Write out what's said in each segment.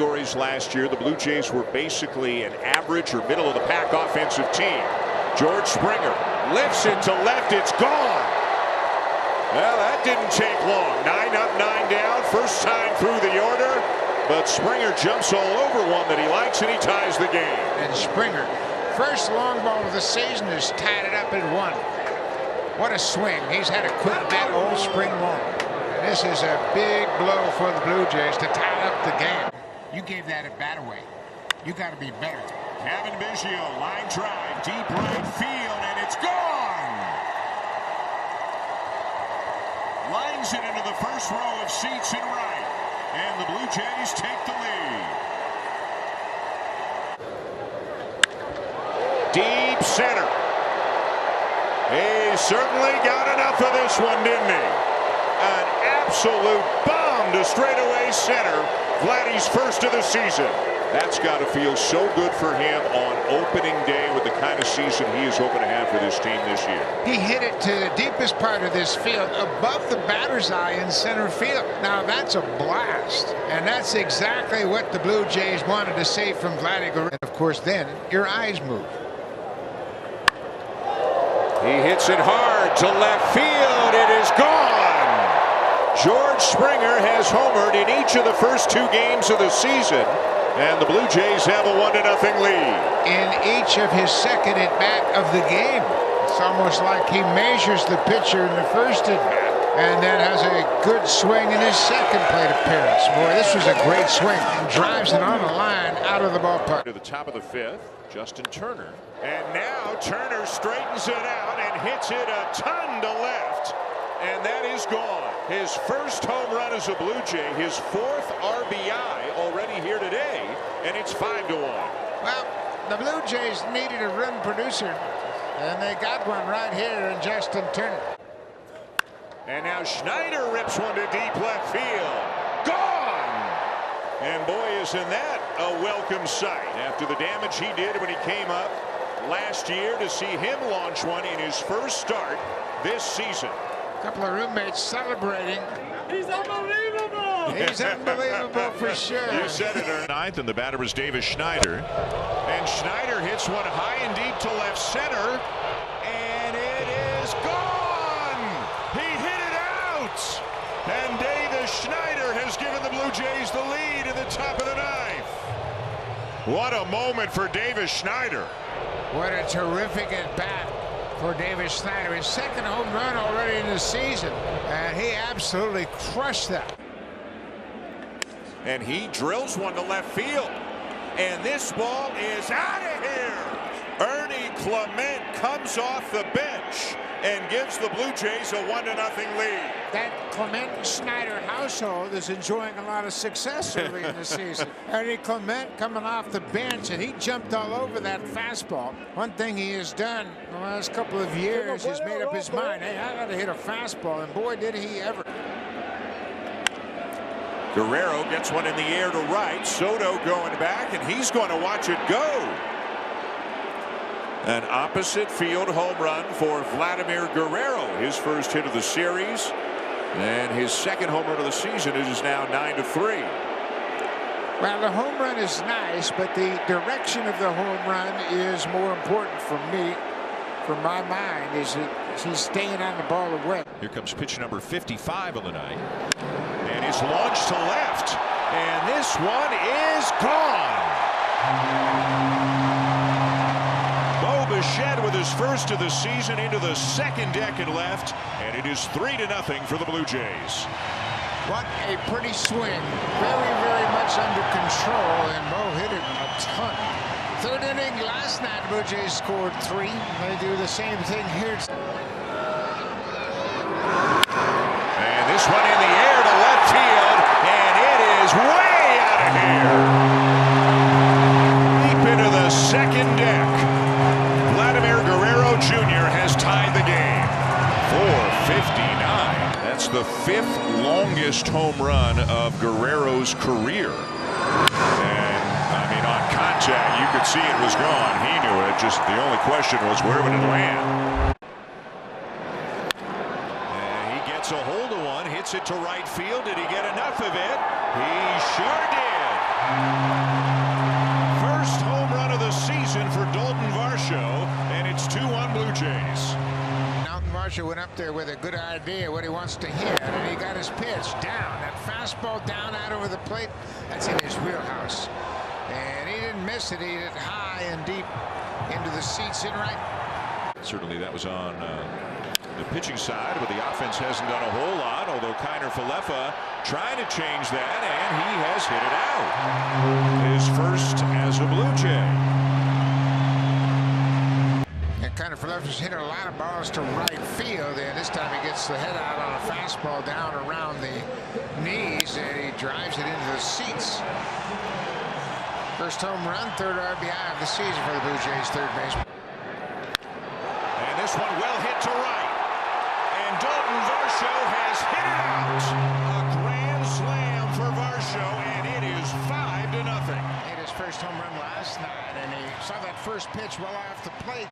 categories last year, the Blue Jays were basically an average or middle of the pack offensive team. George Springer lifts it to left. It's gone. Well, that didn't take long. 9 up, 9 down. First time through the order. But Springer jumps all over one that he likes, and he ties the game. And Springer, first long ball of the season, has tied it up at 1. What a swing. He's had a quick bat all spring long. And this is a big blow for the Blue Jays to tie up the game. You gave that at bat away. You got to be better. Kevin Biggio, line drive, deep right field, and it's gone! Lines it into the first row of seats in right, and the Blue Jays take the lead. Deep center. He certainly got enough of this one, didn't he? An absolute bomb to straightaway center. Vladdy's first of the season. That's got to feel so good for him on opening day with the kind of season he is hoping to have for this team this year. He hit it to the deepest part of this field, above the batter's eye in center field. Now that's a blast, and that's exactly what the Blue Jays wanted to see from Vladdy Guerrero. And of course, then your eyes move. He hits it hard to left field. It is gone. George Springer has homered in each of the first 2 games of the season. And the Blue Jays have a 1-0 lead. In each of his second at-bat of the game. It's almost like he measures the pitcher in the first at-bat and then has a good swing in his second plate appearance. Boy, this was a great swing. And drives it on the line out of the ballpark. To the top of the 5th, Justin Turner. And now Turner straightens it out and hits it a ton to left. And that is gone. His first home run as a Blue Jay, his 4th RBI already here today, and it's 5-1. Well, the Blue Jays needed a run producer, and they got one right here in Justin Turner. And now Schneider rips one to deep left field. Gone! And boy, isn't that a welcome sight after the damage he did when he came up last year to see him launch one in his first start this season. Couple of roommates celebrating. He's unbelievable! He's unbelievable for sure. You said it, Ern. Ninth, and the batter is Davis Schneider. And Schneider hits one high and deep to left center. And it is gone! He hit it out! And Davis Schneider has given the Blue Jays the lead in the top of the 9th. What a moment for Davis Schneider. What a terrific at-bat for Davis Schneider. His second home run already in the season, and he absolutely crushed that. And he drills one to left field, and this ball is out of here. Ernie Clement comes off the bench and gives the Blue Jays a 1-0 lead. That Clement Schneider household is enjoying a lot of success early in the season. Ernie Clement coming off the bench, and he jumped all over that fastball. One thing he has done in the last couple of years is made up his mind, hey, I got to hit a fastball, and boy, did he ever. Guerrero gets one in the air to right. Soto going back, and he's going to watch it go. An opposite field home run for Vladimir Guerrero, his first hit of the series, and his second home run of the season. It is now 9-3. Well, the home run is nice, but the direction of the home run is more important for me, from my mind, is that he's staying on the ball away. Here comes pitch number 55 on the night, and it's launched to left, and this one is gone. Bichette with his first of the season into the second deck and left, and it is 3-0 for the Blue Jays. What a pretty swing. Very, very much under control, and Mo hit it a ton. Third inning last night, Blue Jays scored 3. They do the same thing here. And this one in the air to left field, and it is way out of here. Deep into the second deck. Vladimir Guerrero Jr. has tied the game. 459. That's the 5th longest home run of Guerrero's career. And, I mean, on contact, you could see it was gone. He knew it. Just the only question was, where would it land? And he gets a hold of one, hits it to right field. Did he get enough of it? He sure did. Varsho went up there with a good idea what he wants to hit, and he got his pitch down. That fastball down out over the plate, that's in his wheelhouse. And he didn't miss it. He hit it high and deep into the seats in right. Certainly that was on the pitching side, but the offense hasn't done a whole lot, although Kiner Falefa trying to change that, and he has hit it out. His first as a Blue Jay. And Kiner Falefa's hit a lot of balls to right field, and this time he gets the head out on a fastball down around the knees, and he drives it into the seats. First home run, third RBI of the season for the Blue Jays third baseman. And this one well hit to right. And Dalton Varsho has hit it out. A grand slam for Varsho, and it is 5-0. Hit his first home run last night, and he saw that first pitch well off the plate.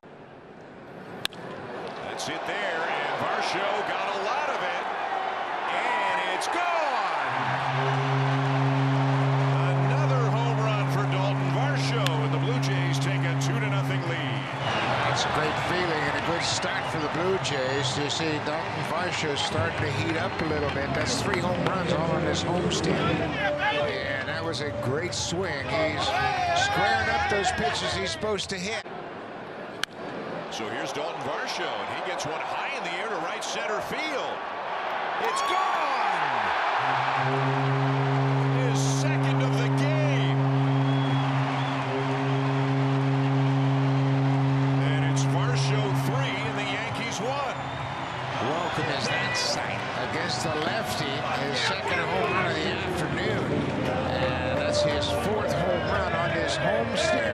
That's it there, and Varsho got a lot of it. And it's gone. Another home run for Dalton Varsho, and the Blue Jays take a 2-0 lead. That's a great feeling and a good start for the Blue Jays to see Dalton Varsho starting to heat up a little bit. That's 3 home runs all on this homestand. And that was a great swing. He's squaring up those pitches he's supposed to hit. So here's Dalton Varsho, and he gets one high in the air to right center field. It's gone! His second of the game. And it's Varsho 3 and the Yankees 1. Welcome is that sight against the lefty. His second home run of the afternoon. And that's his 4th home run on his homestand.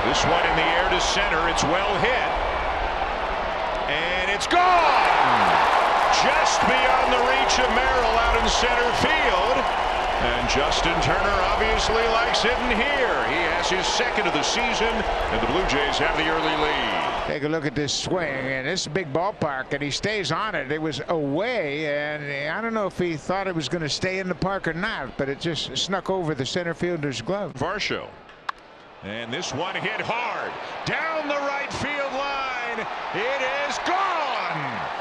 This one in the air to center. It's well hit. And it's gone! Just beyond the reach of Merrill out in center field. And Justin Turner obviously likes hitting here. He has his second of the season, and the Blue Jays have the early lead. Take a look at this swing, and this is a big ballpark, and he stays on it. It was away, and I don't know if he thought it was going to stay in the park or not, but it just snuck over the center fielder's glove. Varsho. And this one hit hard down the right field line. It is gone.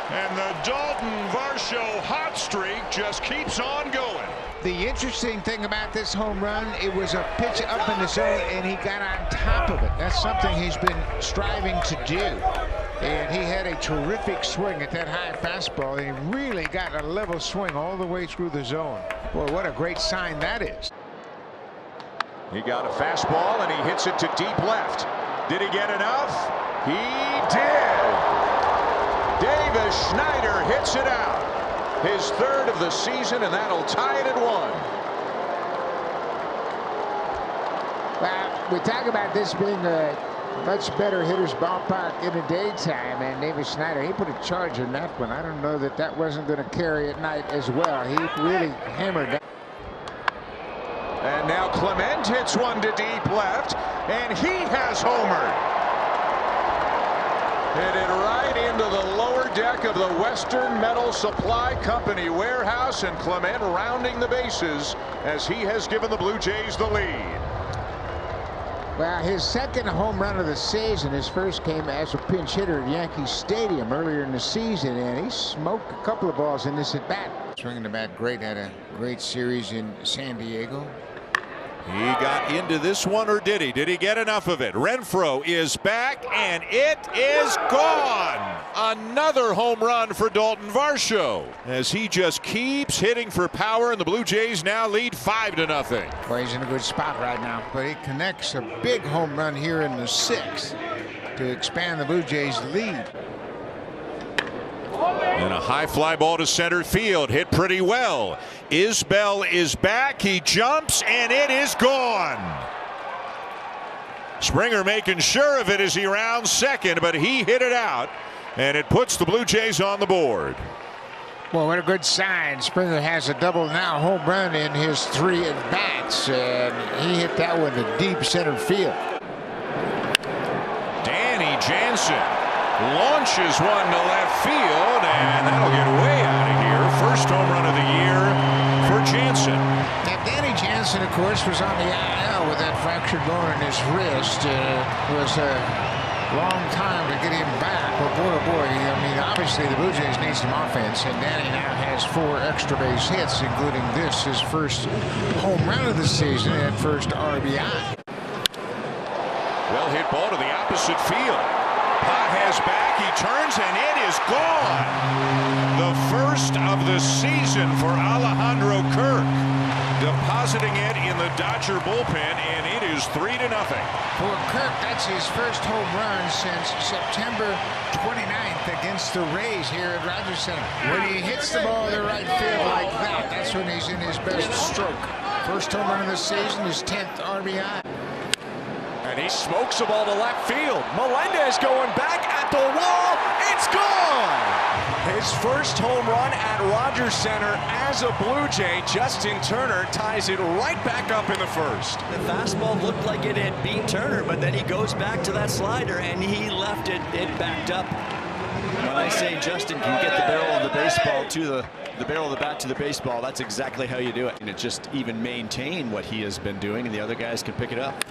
And the Dalton Varsho hot streak just keeps on going. The interesting thing about this home run, it was a pitch up in the zone, and he got on top of it. That's something he's been striving to do. And he had a terrific swing at that high fastball, and he really got a level swing all the way through the zone. Boy, what a great sign that is. He got a fastball, and he hits it to deep left. Did he get enough? He did. Davis Schneider hits it out. His 3rd of the season, and that'll tie it at 1. Well, we talk about this being a much better hitter's ballpark in the daytime, and Davis Schneider, he put a charge in that one. I don't know that that wasn't going to carry at night as well. He really hammered that. And now Clement hits one to deep left, and he has homered. Hit it right into the lower deck of the Western Metal Supply Company warehouse, and Clement rounding the bases as he has given the Blue Jays the lead. Well, his second home run of the season, his first came as a pinch hitter at Yankee Stadium earlier in the season, and he smoked a couple of balls in this at bat. Swinging the bat great, had a great series in San Diego. He got into this one, or did he? Did he get enough of it? Renfroe is back, and it is gone. Another home run for Dalton Varsho as he just keeps hitting for power, and the Blue Jays now lead 5-0. Well, he's in a good spot right now, but he connects a big home run here in the 6th to expand the Blue Jays' lead. And a high fly ball to center field, hit pretty well. Isbell is back, he jumps, and it is gone. Springer making sure of it as he rounds second, but he hit it out, and it puts the Blue Jays on the board. Well, what a good sign. Springer has a double now home run in his 3 at-bats, and he hit that one to deep center field. Danny Jansen launches one to left field, and that'll get way out of here. First home run of the year for Jansen. Now, Danny Jansen, of course, was on the IL with that fractured bone in his wrist. Was long time to get him back. But boy, oh boy, I mean, obviously the Blue Jays need some offense, and Danny now has 4 extra base hits, including this, his first home run of the season and first RBI. Well hit ball to the opposite field. Pages back, he turns, and it is gone. The first of the season for Alejandro Kirk, depositing it in the Dodger bullpen, and it is 3-0. For Kirk, that's his first home run since September 29th against the Rays here at Rogers Center. When he hits the ball to the right field like that, that's when he's in his best stroke. First home run of the season, his 10th RBI. And he smokes the ball to left field. Melendez going back at the wall. It's gone! His first home run at Rogers Center as a Blue Jay. Justin Turner ties it right back up in the first. The fastball looked like it had beat Turner, but then he goes back to that slider and he left it backed up. When I say Justin can get the barrel of the baseball to the barrel of the bat to the baseball, that's exactly how you do it. And it just even maintain what he has been doing, and the other guys can pick it up.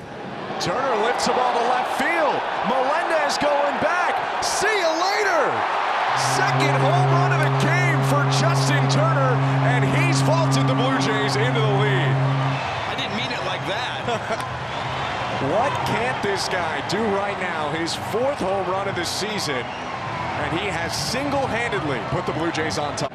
Turner lifts the ball to left field. Melendez going back. See you later. Second home run of the game for Justin Turner, and he's vaulted the Blue Jays into the lead. I didn't mean it like that. What can't this guy do right now? His 4th home run of the season, and he has single-handedly put the Blue Jays on top.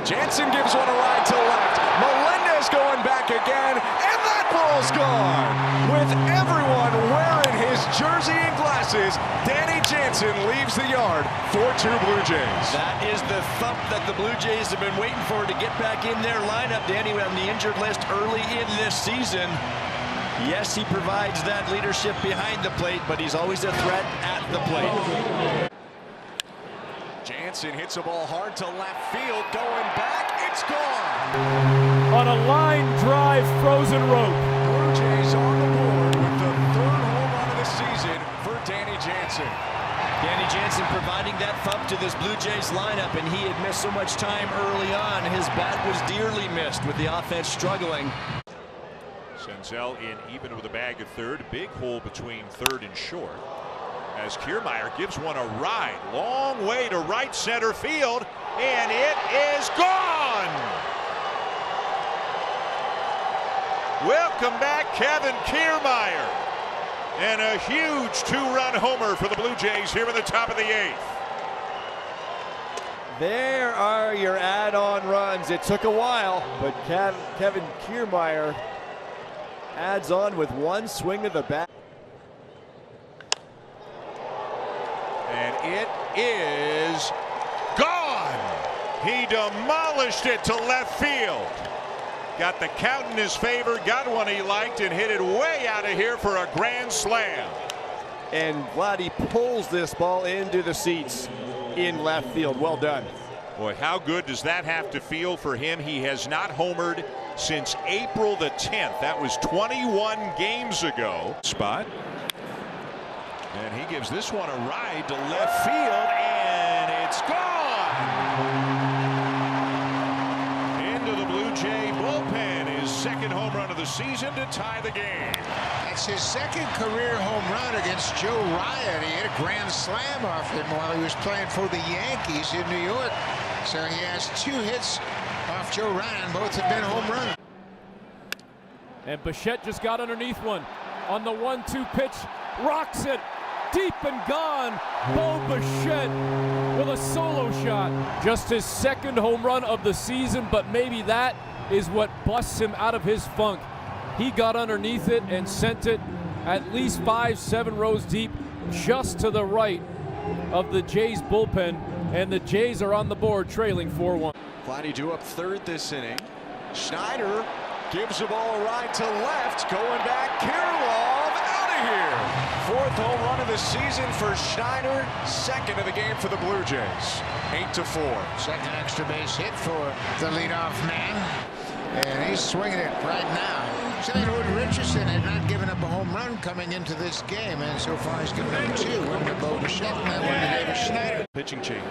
Jansen gives one a ride to left. Melendez going back again, and that ball's gone. With everyone wearing his jersey and glasses, Danny Jansen leaves the yard. 4-2 Blue Jays. That is the thump that the Blue Jays have been waiting for to get back in their lineup. Danny on the injured list early in this season. Yes, he provides that leadership behind the plate, but he's always a threat at the plate. Jansen hits a ball hard to left field, going back, it's gone. On a line drive frozen rope. Blue Jays on the board with the 3rd home run of the season for Danny Jansen. Danny Jansen providing that thump to this Blue Jays lineup, and he had missed so much time early on. His bat was dearly missed with the offense struggling. Senzel in even with a bag of third. Big hole between third and short. As Kiermaier gives one a ride. Long way to right center field. And it is gone. Welcome back, Kevin Kiermaier. And a huge 2-run homer for the Blue Jays here in the top of the 8th. There are your add-on runs. It took a while, but Kevin Kiermaier adds on with one swing of the bat. And it is gone. He demolished it to left field. Got the count in his favor, got one he liked, and hit it way out of here for a grand slam. And Vladdy pulls this ball into the seats in left field. Well done. Boy, how good does that have to feel for him? He has not homered since April the 10th. That was 21 games ago. Spot. And he gives this one a ride to left field, and it's gone. Into the Blue Jay bullpen, his 2nd home run of the season to tie the game. That's his 2nd career home run against Joe Ryan. He hit a grand slam off him while he was playing for the Yankees in New York. So he has 2 hits off Joe Ryan. Both have been home runs. And Bichette just got underneath one. On the 1-2 pitch, rocks it. Deep and gone. Bo Bichette with a solo shot. Just his 2nd home run of the season, but maybe that is what busts him out of his funk. He got underneath it and sent it at least 5-7 rows deep, just to the right of the Jays bullpen, and the Jays are on the board trailing 4-1. Vladdy due up 3rd this inning. Schneider gives the ball a ride to left, going back. Kirilov out of here. 4th home run of the season for Schneider. 2nd of the game for the Blue Jays. 8-4. 2nd extra base hit for the leadoff man. And he's swinging it right now. St. Louis Richardson had not given up a home run coming into this game, and so far he's given up 2. One to Bo Bichette and then one to David Schneider. Pitching change.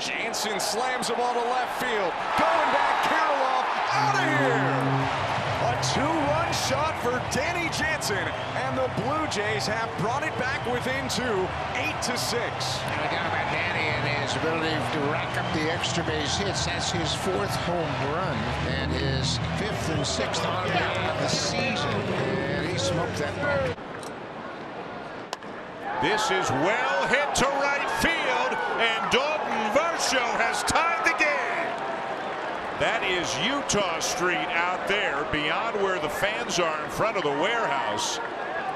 Jansen slams the ball to left field. Going back, Kirilov out of here. A 2-run shot for Danny Jansen, and the Blue Jays have brought it back within 2, 8-6. And again about Danny and his ability to rack up the extra base hits. That's his 4th home run and his 5th and 6th of the season. And he smoked that ball. This is well hit to right field, and Dalton Varsho has tied the game. That is Utah Street out there beyond where the fans are in front of the warehouse.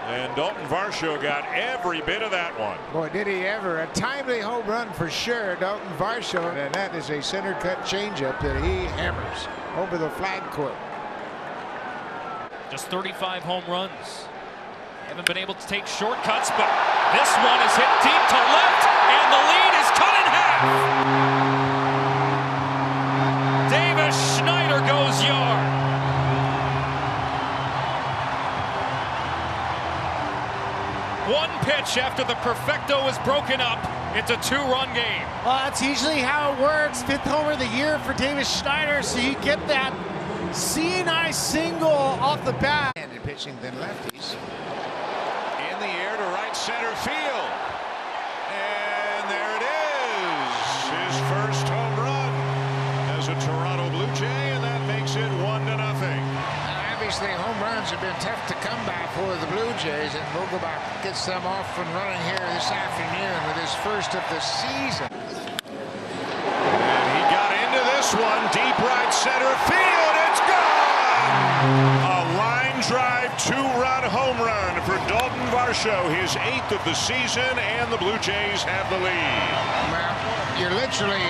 And Dalton Varsho got every bit of that one. Boy, did he ever. A timely home run for sure, Dalton Varsho. And that is a center cut changeup that he hammers over the flag court. Just 35 home runs. Haven't been able to take shortcuts, but this one is hit deep to left, and the lead is cut in half. Schneider goes yard. One pitch after the perfecto is broken up. It's a 2-run game. Well, that's usually how it works. 5th homer of the year for Davis Schneider, so you get that CNI single off the bat. And pitching than lefties. In the air to right center field. And there it is. His first home run as a Toronto Blue Jay, and that makes it 1-0. Obviously, home runs have been tough to come by for the Blue Jays, and Vogelbach gets them off and running here this afternoon with his first of the season. And he got into this one, deep right center field. It's gone! A line drive 2-run home run for Dalton Varsho, his 8th of the season, and the Blue Jays have the lead. Well, you're literally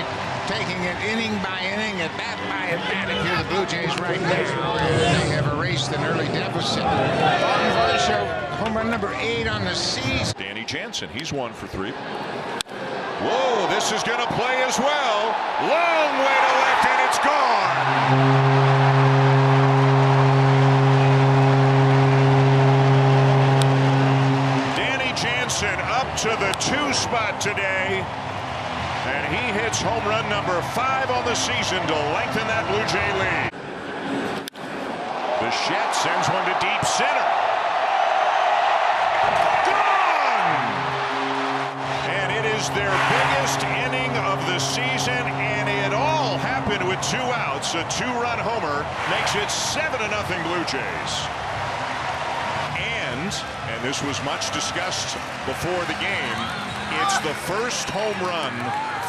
taking it inning by inning, at bat by at bat, if you're the Blue Jays right now. They have erased an early deficit. Dalton Varsho, home run number 8 on the season. Danny Jansen, he's 1 for 3. Whoa, this is going to play as well. Long way to left, and it's gone. Danny Jansen up to the 2 spot today. And he hits home run number 5 on the season to lengthen that Blue Jay lead. Bichette sends one to deep center. Gone! And it is their biggest inning of the season, and it all happened with 2 outs. A 2-run homer makes it 7-0 Blue Jays. And this was much discussed before the game, it's the first home run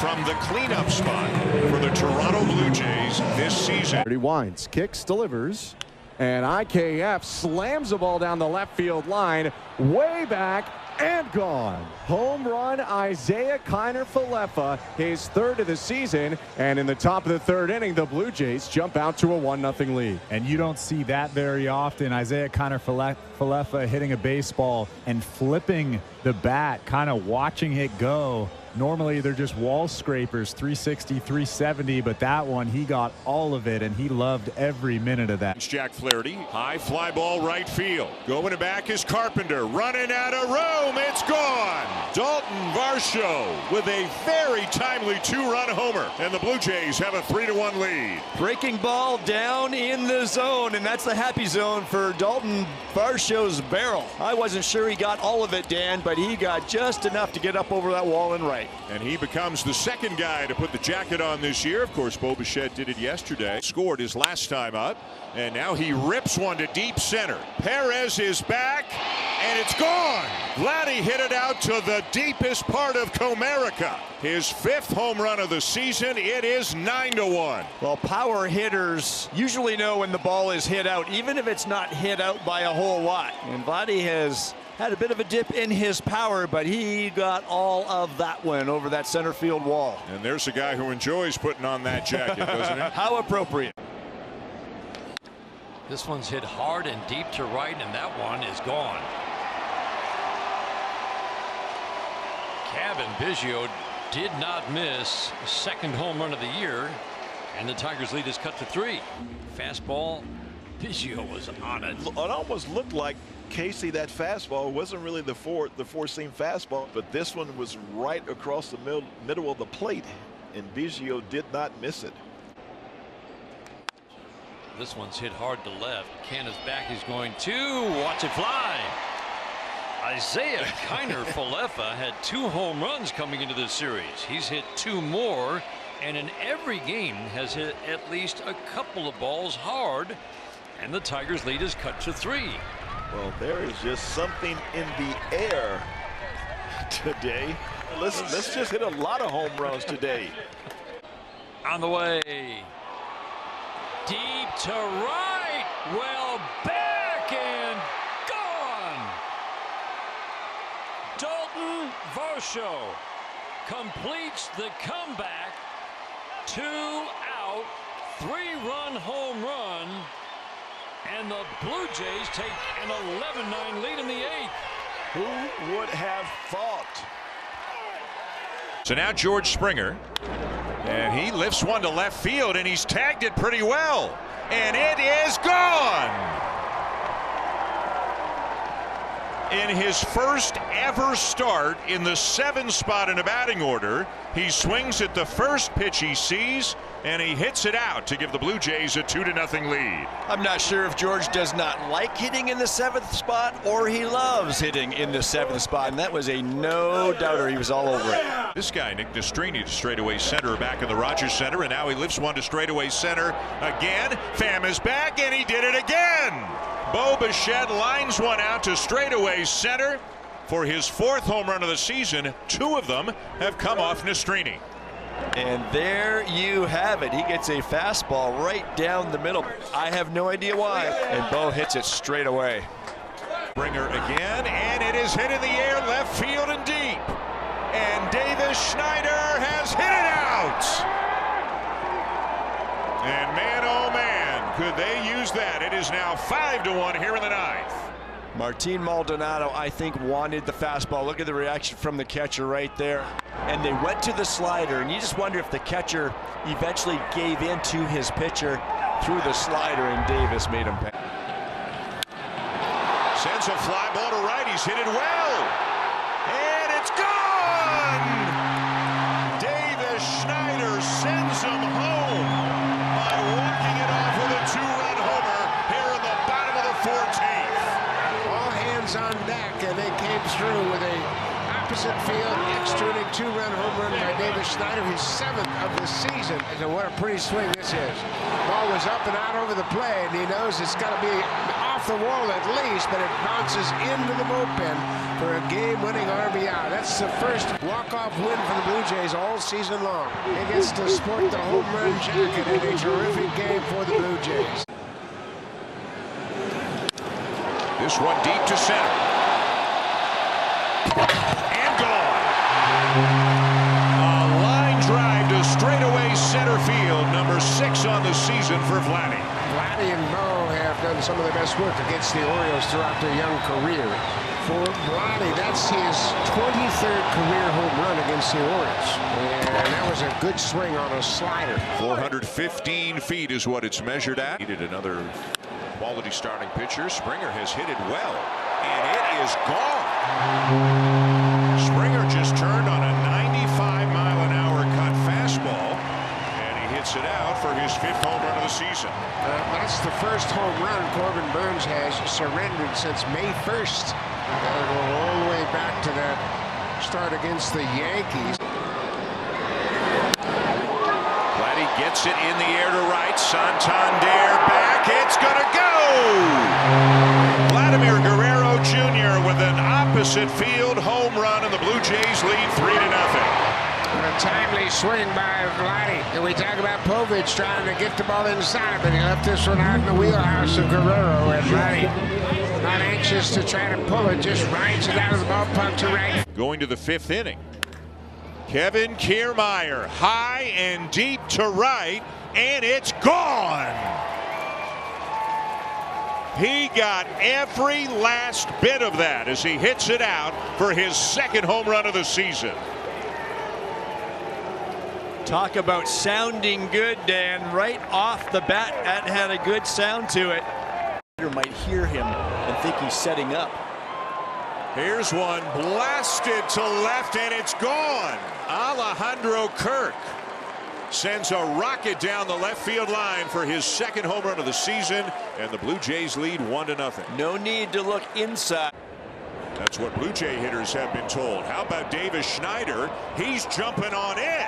from the cleanup spot for the Toronto Blue Jays this season. He winds, kicks, delivers, and IKF slams the ball down the left field line, way back and gone. Home run, Isaiah Kiner-Falefa, his 3rd of the season, and in the top of the 3rd inning, the Blue Jays jump out to a 1-0 lead. And you don't see that very often. Isaiah Kiner-Falefa hitting a baseball and flipping the bat, kind of watching it go. Normally they're just wall scrapers, 360, 370, but that one, he got all of it, and he loved every minute of that. It's Jack Flaherty, high fly ball right field. Going back is Carpenter, running out of room, it's gone. Dalton Varsho with a very timely 2-run homer, and the Blue Jays have a 3-1 lead. Breaking ball down in the zone, and that's the happy zone for Dalton Varsho's barrel. I wasn't sure he got all of it, Dan, but he got just enough to get up over that wall and right. And he becomes the 2nd guy to put the jacket on this year. Of course, Bo Bichette did it yesterday. Scored his last time up. And now he rips one to deep center. Perez is back, and it's gone. Vladdy hit it out to the deepest part of Comerica. His 5th home run of the season. It is 9-1. Well, power hitters usually know when the ball is hit out, even if it's not hit out by a whole lot. And Vladdy has had a bit of a dip in his power, but he got all of that one over that center field wall. And there's a guy who enjoys putting on that jacket, doesn't he? How appropriate. This one's hit hard and deep to right, and that one is gone. Kevin Biggio did not miss the 2nd home run of the year, and the Tigers lead is cut to 3. Fastball, Biggio was on it. It almost looked like Casey, that fastball wasn't really the four-seam fastball, but this one was right across the middle of the plate, and Biggio did not miss it. This one's hit hard to left. Canna's back. He's going to watch it fly. Isaiah Kiner-Falefa had 2 home runs coming into this series. He's hit 2 more, and in every game has hit at least a couple of balls hard, and the Tigers' lead is cut to 3. Well, there is just something in the air today. Let's just hit a lot of home runs today. On the way. Deep to right. Well, back and gone. Dalton Varsho completes the comeback. 2 out, 3-run home run. And the Blue Jays take an 11-9 lead in the 8th. Who would have thought? So now George Springer, and he lifts one to left field, and he's tagged it pretty well, and it is gone. In his first ever start in the 7th spot in the batting order, he swings at the first pitch he sees, and he hits it out to give the Blue Jays a 2-0 lead. I'm not sure if George does not like hitting in the 7th spot or he loves hitting in the 7th spot, and that was a no-doubter. He was all over it. This guy, Nick Nastrini, to straightaway center back in the Rogers Center, and now he lifts one to straightaway center again. Pham is back, and he did it again. Bo Bichette lines one out to straightaway center for his 4th home run of the season. 2 of them have come off Nastrini. And there you have it. He gets a fastball right down the middle. I have no idea why. And Bo hits it straight away. Springer again, and it is hit in the air, left field and deep. And Davis Schneider has hit it out. And man, oh man, could they use that. It is now 5-1 here in the 9th. Martin Maldonado, I think, wanted the fastball. Look at the reaction from the catcher right there. And they went to the slider, and you just wonder if the catcher eventually gave in to his pitcher through the slider, and Davis made him pay. Sends a fly ball to right. He's hit it well. And it's gone! Davis Schneider sends him home by walking it off with a 2-run homer here in the bottom of the 14th. All hands on deck, and they came through with a opposite field extra inning 2-run home run by Davis Schneider, his 7th of the season. And what a pretty swing this is. Ball was up and out over the plate, and he knows it's got to be off the wall at least, but it bounces into the bullpen for a game-winning RBI. That's the first walk-off win for the Blue Jays all season long. He gets to sport the home run jacket in a terrific game for the Blue Jays. This one deep to center. And gone. A line drive to straightaway center field. Number 6 on the season for Vladdy. Vladdy and Bo have done some of the best work against the Orioles throughout their young career. For Vladdy, that's his 23rd career home run against the Orioles. And that was a good swing on a slider. 415 feet is what it's measured at. Needed another quality starting pitcher. Springer has hit it well, and it is gone. Springer just turned on a 95-mile-an-hour cut fastball, and he hits it out for his 5th home run of the season. That's the first home run Corbin Burns has surrendered since May 1st. That'll go all the way back to that start against the Yankees. Vladdy gets it in the air to right. Santander back. It's going to go. Vladimir Guerrero Jr. with an opposite field home run, and the Blue Jays lead 3-0. A timely swing by Vladdy. And we talk about Povich trying to get the ball inside, but he left this one out in the wheelhouse of Guerrero. And Vladdy, not anxious to try to pull it, just rides it out of the ballpark to right. Going to the 5th inning. Kevin Kiermaier, high and deep to right, and it's gone. He got every last bit of that as he hits it out for his 2nd home run of the season. Talk about sounding good, Dan. Right off the bat, that had a good sound to it. You might hear him and think he's setting up. Here's one blasted to left, and it's gone. Alejandro Kirk sends a rocket down the left field line for his second home run of the season, and the Blue Jays lead 1-0. No need to look inside. That's what Blue Jay hitters have been told. How about Davis Schneider? He's jumping on in,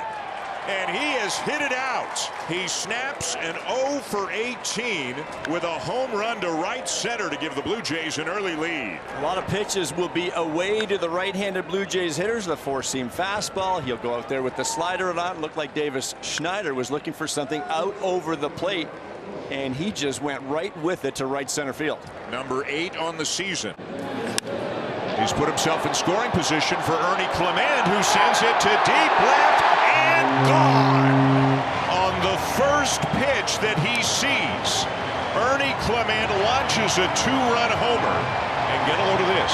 and he has hit it out. He snaps an 0 for 18 with a home run to right center to give the Blue Jays an early lead. A lot of pitches will be away to the right-handed Blue Jays hitters. The four-seam fastball. He'll go out there with the slider and on. Looked like Davis Schneider was looking for something out over the plate, and he just went right with it to right center field. Number 8 on the season. He's put himself in scoring position for Ernie Clement, who sends it to deep left and gone. On the first pitch that he sees, Ernie Clement launches a 2-run homer. And get a load of this.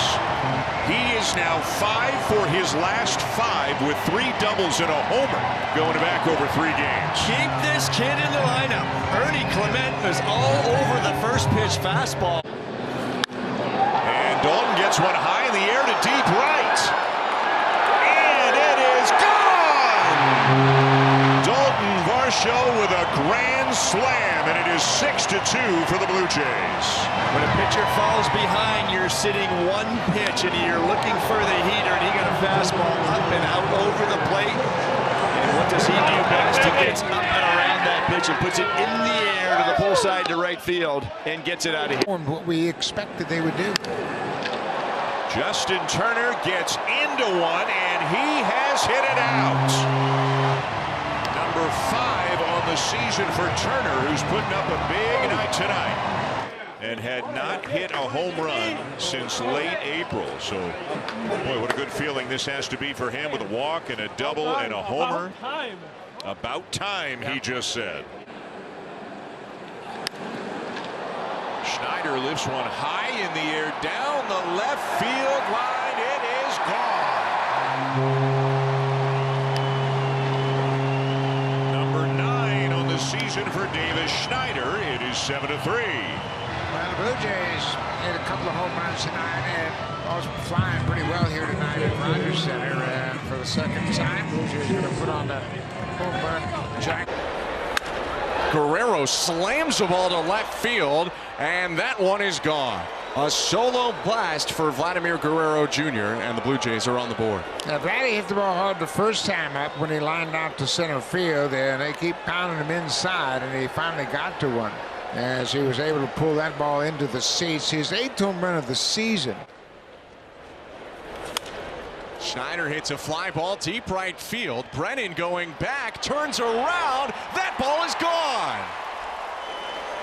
He is now 5 for his last 5 with 3 doubles and a homer going back over 3 games. Keep this kid in the lineup. Ernie Clement is all over the first pitch fastball. Dalton gets one high in the air to deep right. And it is gone! Dalton Varsho with a grand slam, and it is 6-2 for the Blue Jays. When a pitcher falls behind, you're sitting one pitch, and you're looking for the heater, and he got a fastball up and out over the plate. And what does he do best? He gets up and around that pitch and puts it in the air to the pull side to right field and gets it out of here. What we expected they would do. Justin Turner gets into one, and he has hit it out. Number 5 on the season for Turner, who's putting up a big night tonight and had not hit a home run since late April. So, boy, what a good feeling this has to be for him with a walk and a double and a homer. About time, he just said. Schneider lifts one high in the air down the left field line. It is gone. Number 9 on the season for Davis Schneider. It is 7-3. Well, the Blue Jays hit a couple of home runs tonight, and ball's flying pretty well here tonight at Rogers Center. And for the second time, Blue Jays are going to put on the home run jack. Guerrero slams the ball to left field, and that one is gone. A solo blast for Vladimir Guerrero Jr., and the Blue Jays are on the board. Now, Vladdy hit the ball hard the first time up when he lined out to center field, and they keep pounding him inside, and he finally got to one as he was able to pull that ball into the seats. His 8th home run of the season. Schneider hits a fly ball deep right field. Brennan going back, turns around. That ball is gone.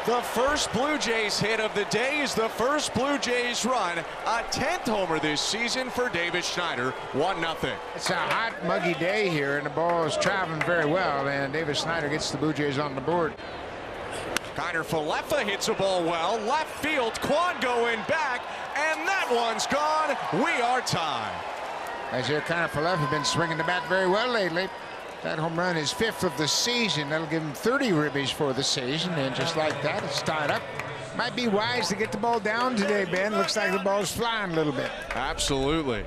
The first Blue Jays hit of the day is the first Blue Jays run. A 10th homer this season for Davis Schneider. 1-0. It's a hot, muggy day here, and the ball is traveling very well, and Davis Schneider gets the Blue Jays on the board. Kiner-Falefa hits a ball well. Left field, Quan going back, and that one's gone. We are tied. Isaiah Kiner-Falefa has been swinging the bat very well lately. That home run is 5th of the season. That'll give him 30 ribbies for the season, and just like that, it's tied up. Might be wise to get the ball down today, Ben. Looks like the ball's flying a little bit. Absolutely.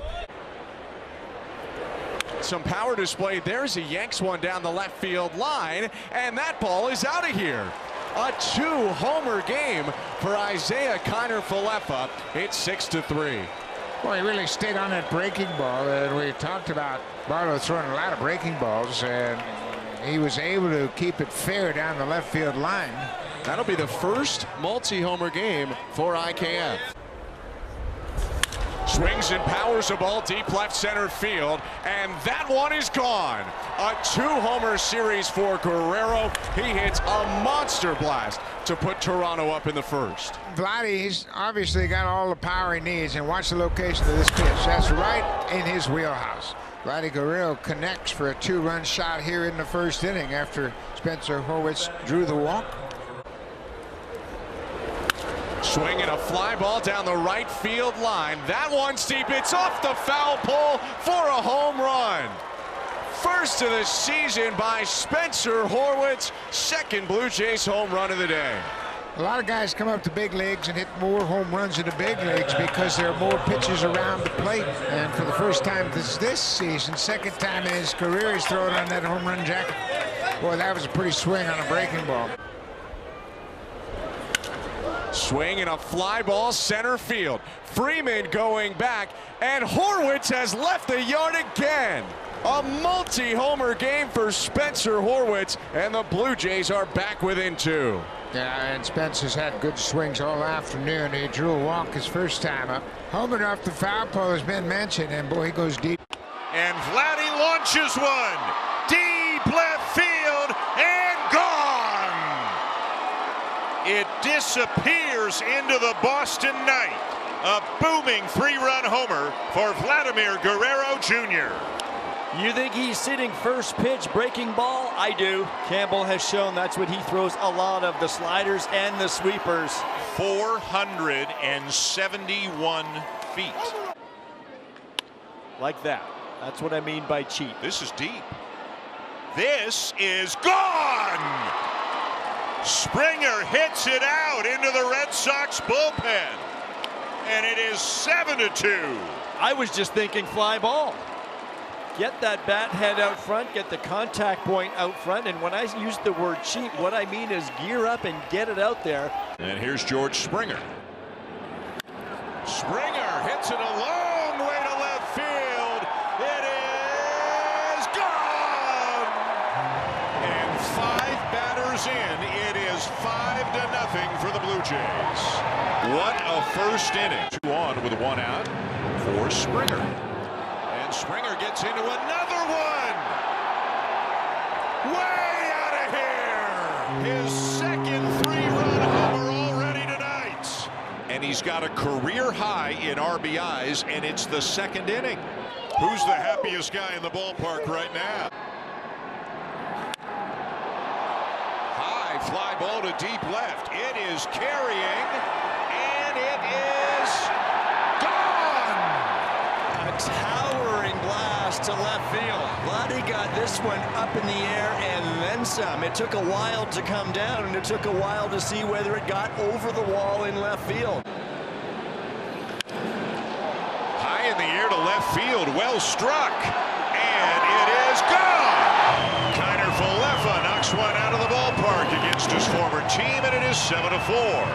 Some power display. There's he yanks one down the left field line, and that ball is out of here. A 2-homer game for Isaiah Kiner-Falefa. It's 6-3. Well, he really stayed on that breaking ball, and we talked about Barlow throwing a lot of breaking balls, and he was able to keep it fair down the left field line. That'll be the first multi-homer game for IKF. Swings and powers a ball deep left center field, and that one is gone. A 2-homer series for Guerrero. He hits a monster blast to put Toronto up in the first. Vladdy, he's obviously got all the power he needs, and watch the location of this pitch. That's right in his wheelhouse. Vladdy Guerrero connects for a 2-run shot here in the first inning after Spencer Horwitz drew the walk. Swinging a fly ball down the right field line. That one's deep. It's off the foul pole for a home run. First of the season by Spencer Horwitz. Second Blue Jays home run of the day. A lot of guys come up to big leagues and hit more home runs in the big leagues because there are more pitches around the plate. And for the first time this season, second time in his career, he's throwing on that home run jacket. Boy, that was a pretty swing on a breaking ball. Swing and a fly ball center field. Freeman going back, and Horwitz has left the yard again. A multi-homer game for Spencer Horwitz, and the Blue Jays are back within 2. Yeah, and Spencer's had good swings all afternoon. He drew a walk his first time up. Homing off the foul pole has been mentioned, and boy, he goes deep. And Vladdy launches one. Deep left field and gone. It disappears into the Boston night. A booming 3-run homer for Vladimir Guerrero Jr. You think he's sitting first pitch breaking ball? I do. Campbell has shown that's what he throws a lot of, the sliders and the sweepers. 471 feet. Like that. That's what I mean by cheap. This is deep. This is gone. Springer hits it out into the Red Sox bullpen. And it is 7-2. I was just thinking fly ball. Get that bat head out front, get the contact point out front, and when I use the word cheap, what I mean is gear up and get it out there. And here's George Springer. Springer hits it a long way to left field. It is gone! And 5 batters in, it is 5-0 for the Blue Jays. What a first inning. 2 on with 1 out for Springer. And Springer gets into another one. Way out of here. His second 3-run homer already tonight. And he's got a career high in RBIs, and it's the 2nd inning. Who's the happiest guy in the ballpark right now? High fly ball to deep left. It is carrying, and it is gone. A towering blast to left field. Vladdy got this one up in the air and then some. It took a while to come down, and it took a while to see whether it got over the wall in left field. High in the air to left field, well struck, and it is gone. Kiner Falefa knocks one out of the ballpark against his former team, and it is 7-4.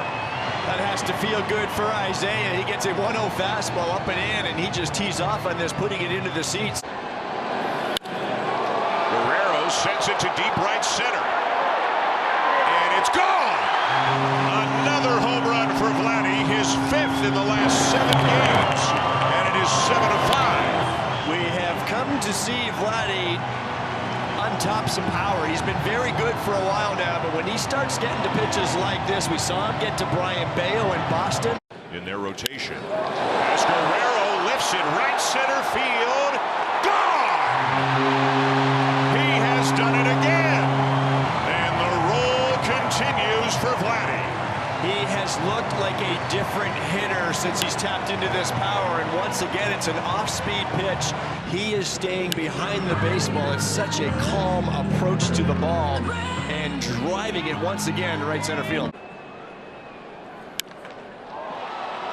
That has to feel good for Isaiah. He gets a 1-0 fastball up and in, and he just tees off on this, putting it into the seats. Guerrero sends it to deep right center, and it's gone. Another home run for Vladdy, his 5th in the last 7 games, and it is 7-5. We have come to see Vladdy untop some power. He's been very good for a while now, but when he starts getting to pitches like this, we saw him get to Brian Bayo in Boston. In their rotation, as Guerrero lifts it right center field, gone! He has done it again, and the roll continues for Vladdy. He has looked like a different hitter since he's tapped into this power, and once again, it's an off-speed pitch. He is staying behind the baseball. It's such a calm approach to the ball and driving it once again to right center field.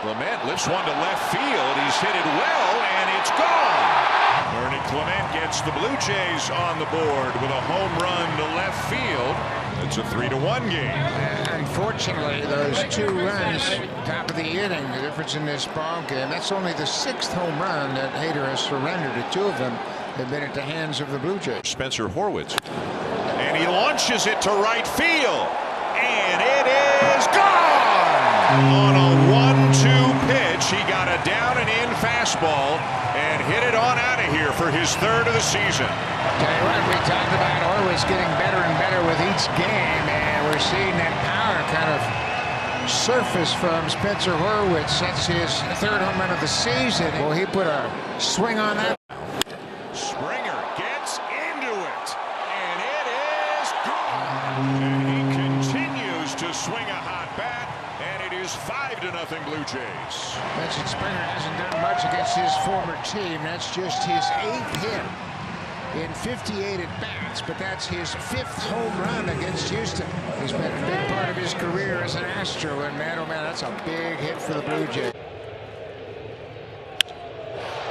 Clement lifts one to left field. He's hit it well, and it's gone. Ernie Clement gets the Blue Jays on the board with a home run to left field. It's a 3-1 game. Unfortunately, those 2 runs, top of the inning, the difference in this ball game, that's only the 6th home run that Hader has surrendered. 2 of them have been at the hands of the Blue Jays. Spencer Horwitz. And he launches it to right field. And it is gone! On a 1-2 pitch, he got a down and in fastball and hit it on out of here for his 3rd of the season. Tell you what, we talked about always getting better and better with each game, and we're seeing that power kind of surface from Spencer Horwitz. That's his 3rd home run of the season. Well, he put a swing on that. Springer gets into it, and it is gone. And he continues to swing a hot bat, and it is 5-0 Blue Jays. Mentioned Springer hasn't done much against his former team. That's just his 8th hit in 58 at-bats, but that's his 5th home run against Houston. He's been a big part of his career as an Astro, and man, oh man, that's a big hit for the Blue Jays.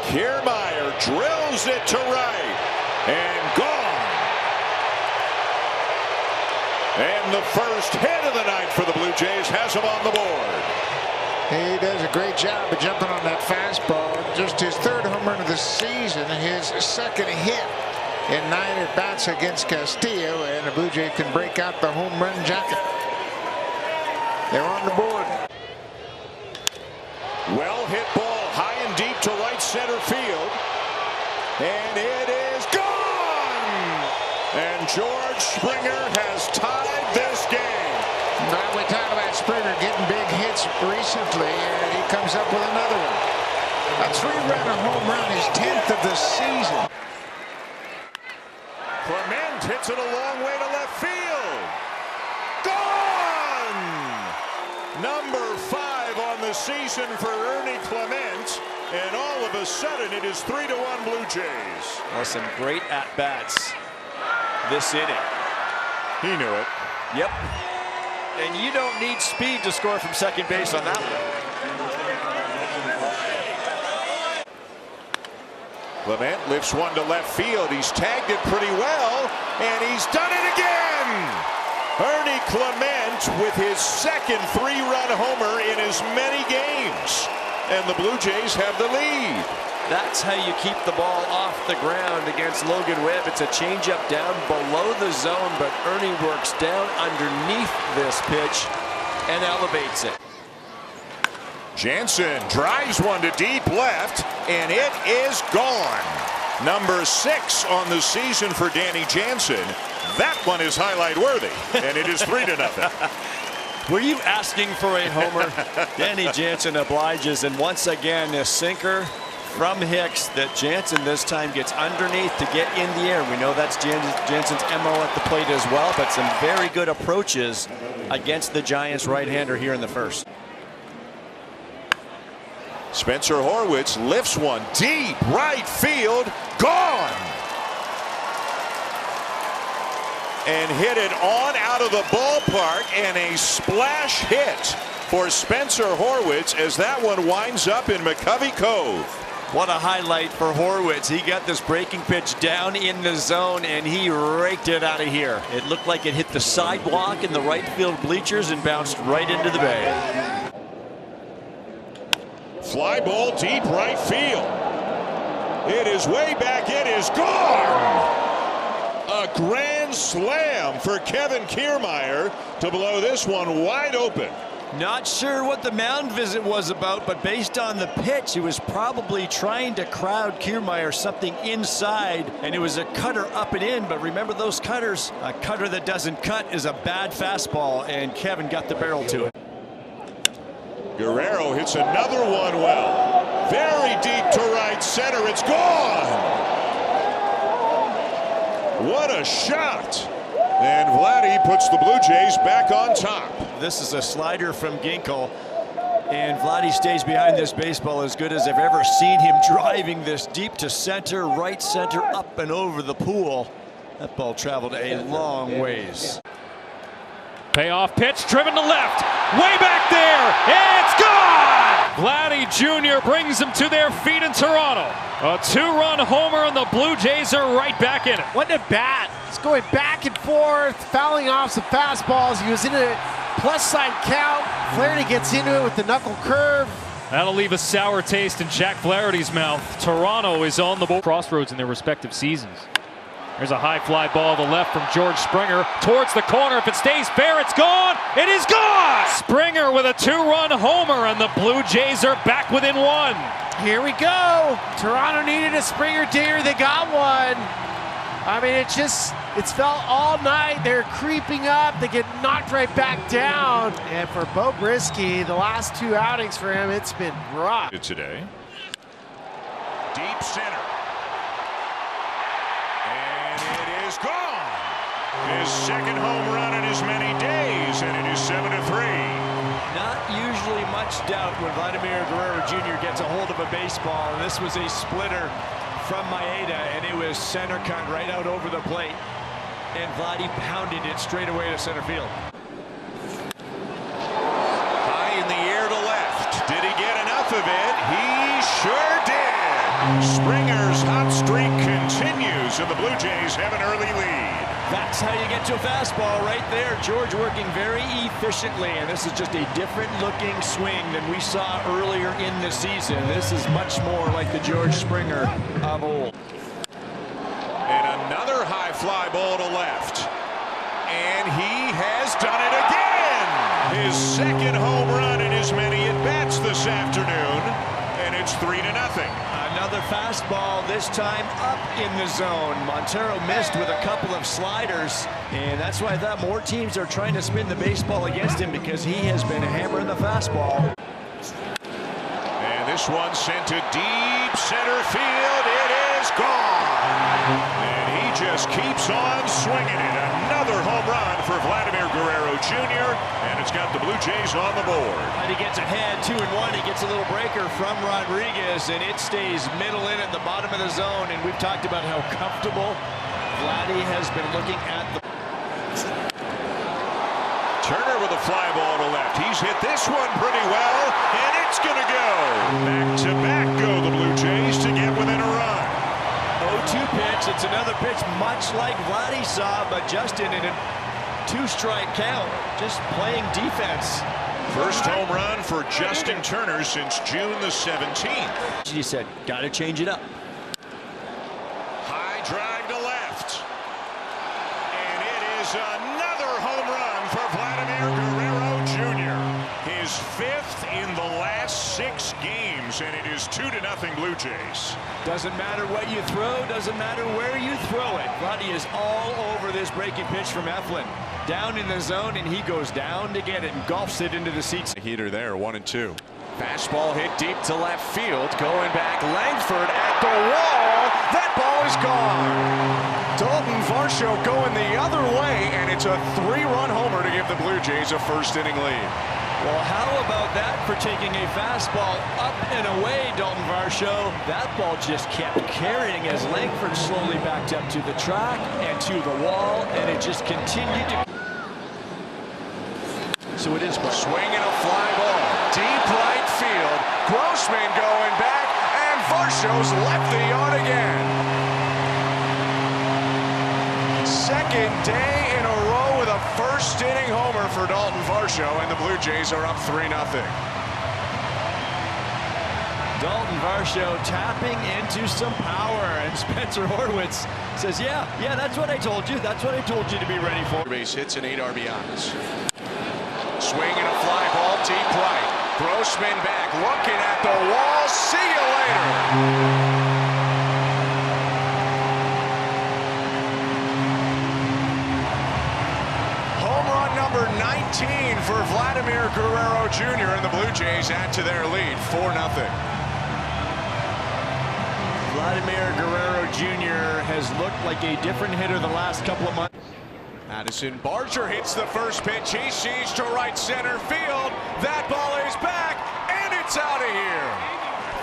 Kiermaier drills it to right, and gone. And the first hit of the night for the Blue Jays has him on the board. He does a great job of jumping on that fastball. Just his third home run of the season, his second hit in 9 at-bats against Castillo, and the Blue Jays can break out the home run jacket. They're on the board. Well hit ball high and deep to right center field. And it is gone! And George Springer has tied this game. Well, we talk about Springer getting big hits recently, and he comes up with another one. A 3-run home run, his 10th of the season. Clement hits it a long way to left field. Gone! Number 5 on the season for Ernie Clement. And all of a sudden, it is 3-1 Blue Jays. Well, some great at-bats this inning. He knew it. Yep. And you don't need speed to score from second base on that one. Clement lifts one to left field. He's tagged it pretty well, and he's done it again. Ernie Clement with his second 3-run homer in as many games. And the Blue Jays have the lead. That's how you keep the ball off the ground against Logan Webb. It's a changeup down below the zone, but Ernie works down underneath this pitch and elevates it. Jansen drives one to deep left, and it is gone. Number 6 on the season for Danny Jansen. That one is highlight worthy, and it is 3-0. Were you asking for a homer? Danny Jansen obliges, and once again a sinker from Hicks that Jansen this time gets underneath to get in the air. We know that's Jansen's MO at the plate as well, but some very good approaches against the Giants right-hander here in the first. Spencer Horwitz lifts one deep right field, gone. And hit it on out of the ballpark, and a splash hit for Spencer Horwitz as that one winds up in McCovey Cove. What a highlight for Horwitz. He got this breaking pitch down in the zone, and he raked it out of here. It looked like it hit the sidewalk in the right field bleachers and bounced right into the bay. Fly ball deep right field. It is way back. It is gone. A grand slam for Kevin Kiermaier to blow this one wide open. Not sure what the mound visit was about, but based on the pitch, he was probably trying to crowd Kiermaier something inside, and it was a cutter up and in. But remember those cutters, a cutter that doesn't cut is a bad fastball, and Kevin got the barrel to it. Guerrero hits another one well. Very deep to right center. It's gone. What a shot. And Vladdy puts the Blue Jays back on top. This is a slider from Ginkel, and Vladdy stays behind this baseball as good as I've ever seen him, driving this deep to center, right center, up and over the pool. That ball traveled a long ways. Payoff pitch, driven to left, way back there, it's gone! Vladdy Jr. brings them to their feet in Toronto. A 2-run homer, and the Blue Jays are right back in it. What a bat. It's going back and forth, fouling off some fastballs. He was in a plus side count. Flaherty gets into it with the knuckle curve. That'll leave a sour taste in Jack Flaherty's mouth. Toronto is on the crossroads in their respective seasons. There's a high fly ball to the left from George Springer towards the corner. If it stays fair, it's gone. It is gone! Springer with a 2-run homer, and the Blue Jays are back within 1. Here we go. Toronto needed a Springer dinger. They got one. I mean, it's felt all night. They're creeping up. They get knocked right back down. And for Bo Brisky, the last 2 outings for him, it's been rough. Today. Deep center. And it is gone. His second home run in as many days, and it is 7-3. Not usually much doubt when Vladimir Guerrero Jr. gets a hold of a baseball, and this was a splitter from Maeda, and it was center cut right out over the plate, and Vladdy pounded it straight away to center field. High in the air to left. Did he get enough of it? He sure did. Springer's hot streak continues, and the Blue Jays have an early lead. That's how you get to a fastball right there. George working very efficiently, and this is just a different looking swing than we saw earlier in the season. This is much more like the George Springer of old. And another high fly ball to left. And he has done it again. His second home run in as many at-bats this afternoon. And it's 3-0. Another fastball, this time up in the zone. Montero missed with a couple of sliders, and that's why I thought more teams are trying to spin the baseball against him, because he has been hammering the fastball. And this one sent to deep center field. It is gone. And he just keeps on swinging it. Another home run for Vladimir Guerrero Jr., and it's got the Blue Jays on the board. And he gets ahead 2-1. He gets a little breaker from Rodriguez, and it stays middle in at the bottom of the zone. And we've talked about how comfortable Vladdy has been looking at the... Turner with a fly ball to left. He's hit this one pretty well, and it's going to go. Back-to-back go the Blue Jays to get within a run. 0-2 pitch. It's another pitch much like Vladdy saw, but Justin in a 2-strike count, just playing defense. First home run for Justin Turner since June the 17th. He said, got to change it up. High drive to left. And it is another home run for Vladimir Guerrero Jr. His 5th in the last 6 games, and it is 2-0 Blue Jays. Doesn't matter what you throw, doesn't matter where you throw it. Vladdy is all over this breaking pitch from Eflin. Down in the zone, and he goes down to get it and golfs it into the seats. Heater there, 1-2. Fastball hit deep to left field. Going back, Langford at the wall. That ball is gone. Dalton Varsho going the other way, and it's a 3-run homer to give the Blue Jays a first-inning lead. Well, how about that for taking a fastball up and away, Dalton Varsho? That ball just kept carrying as Langford slowly backed up to the track and to the wall, and it just continued to... So it is swinging a fly ball deep right field. Grossman going back, and Varsho's left the yard again. Second day in a row with a first-inning homer for Dalton Varsho, and the Blue Jays are up 3-0. Dalton Varsho tapping into some power, and Spencer Horwitz says, yeah, that's what I told you. That's what I told you to be ready for. Base hits and 8 RBIs. Swinging a fly ball deep right. Grossman back, looking at the wall. See you later. Home run number 19 for Vladimir Guerrero Jr., and the Blue Jays add to their lead, 4-0. Vladimir Guerrero Jr. has looked like a different hitter the last couple of months. Addison Barger hits the first pitch. He sees to right center field. That ball is back, and it's out of here.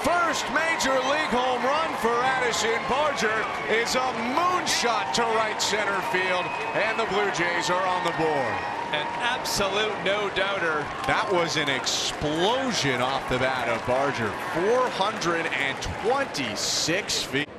First major league home run for Addison Barger is a moonshot to right center field, and the Blue Jays are on the board. An absolute no-doubter. That was an explosion off the bat of Barger. 426 feet.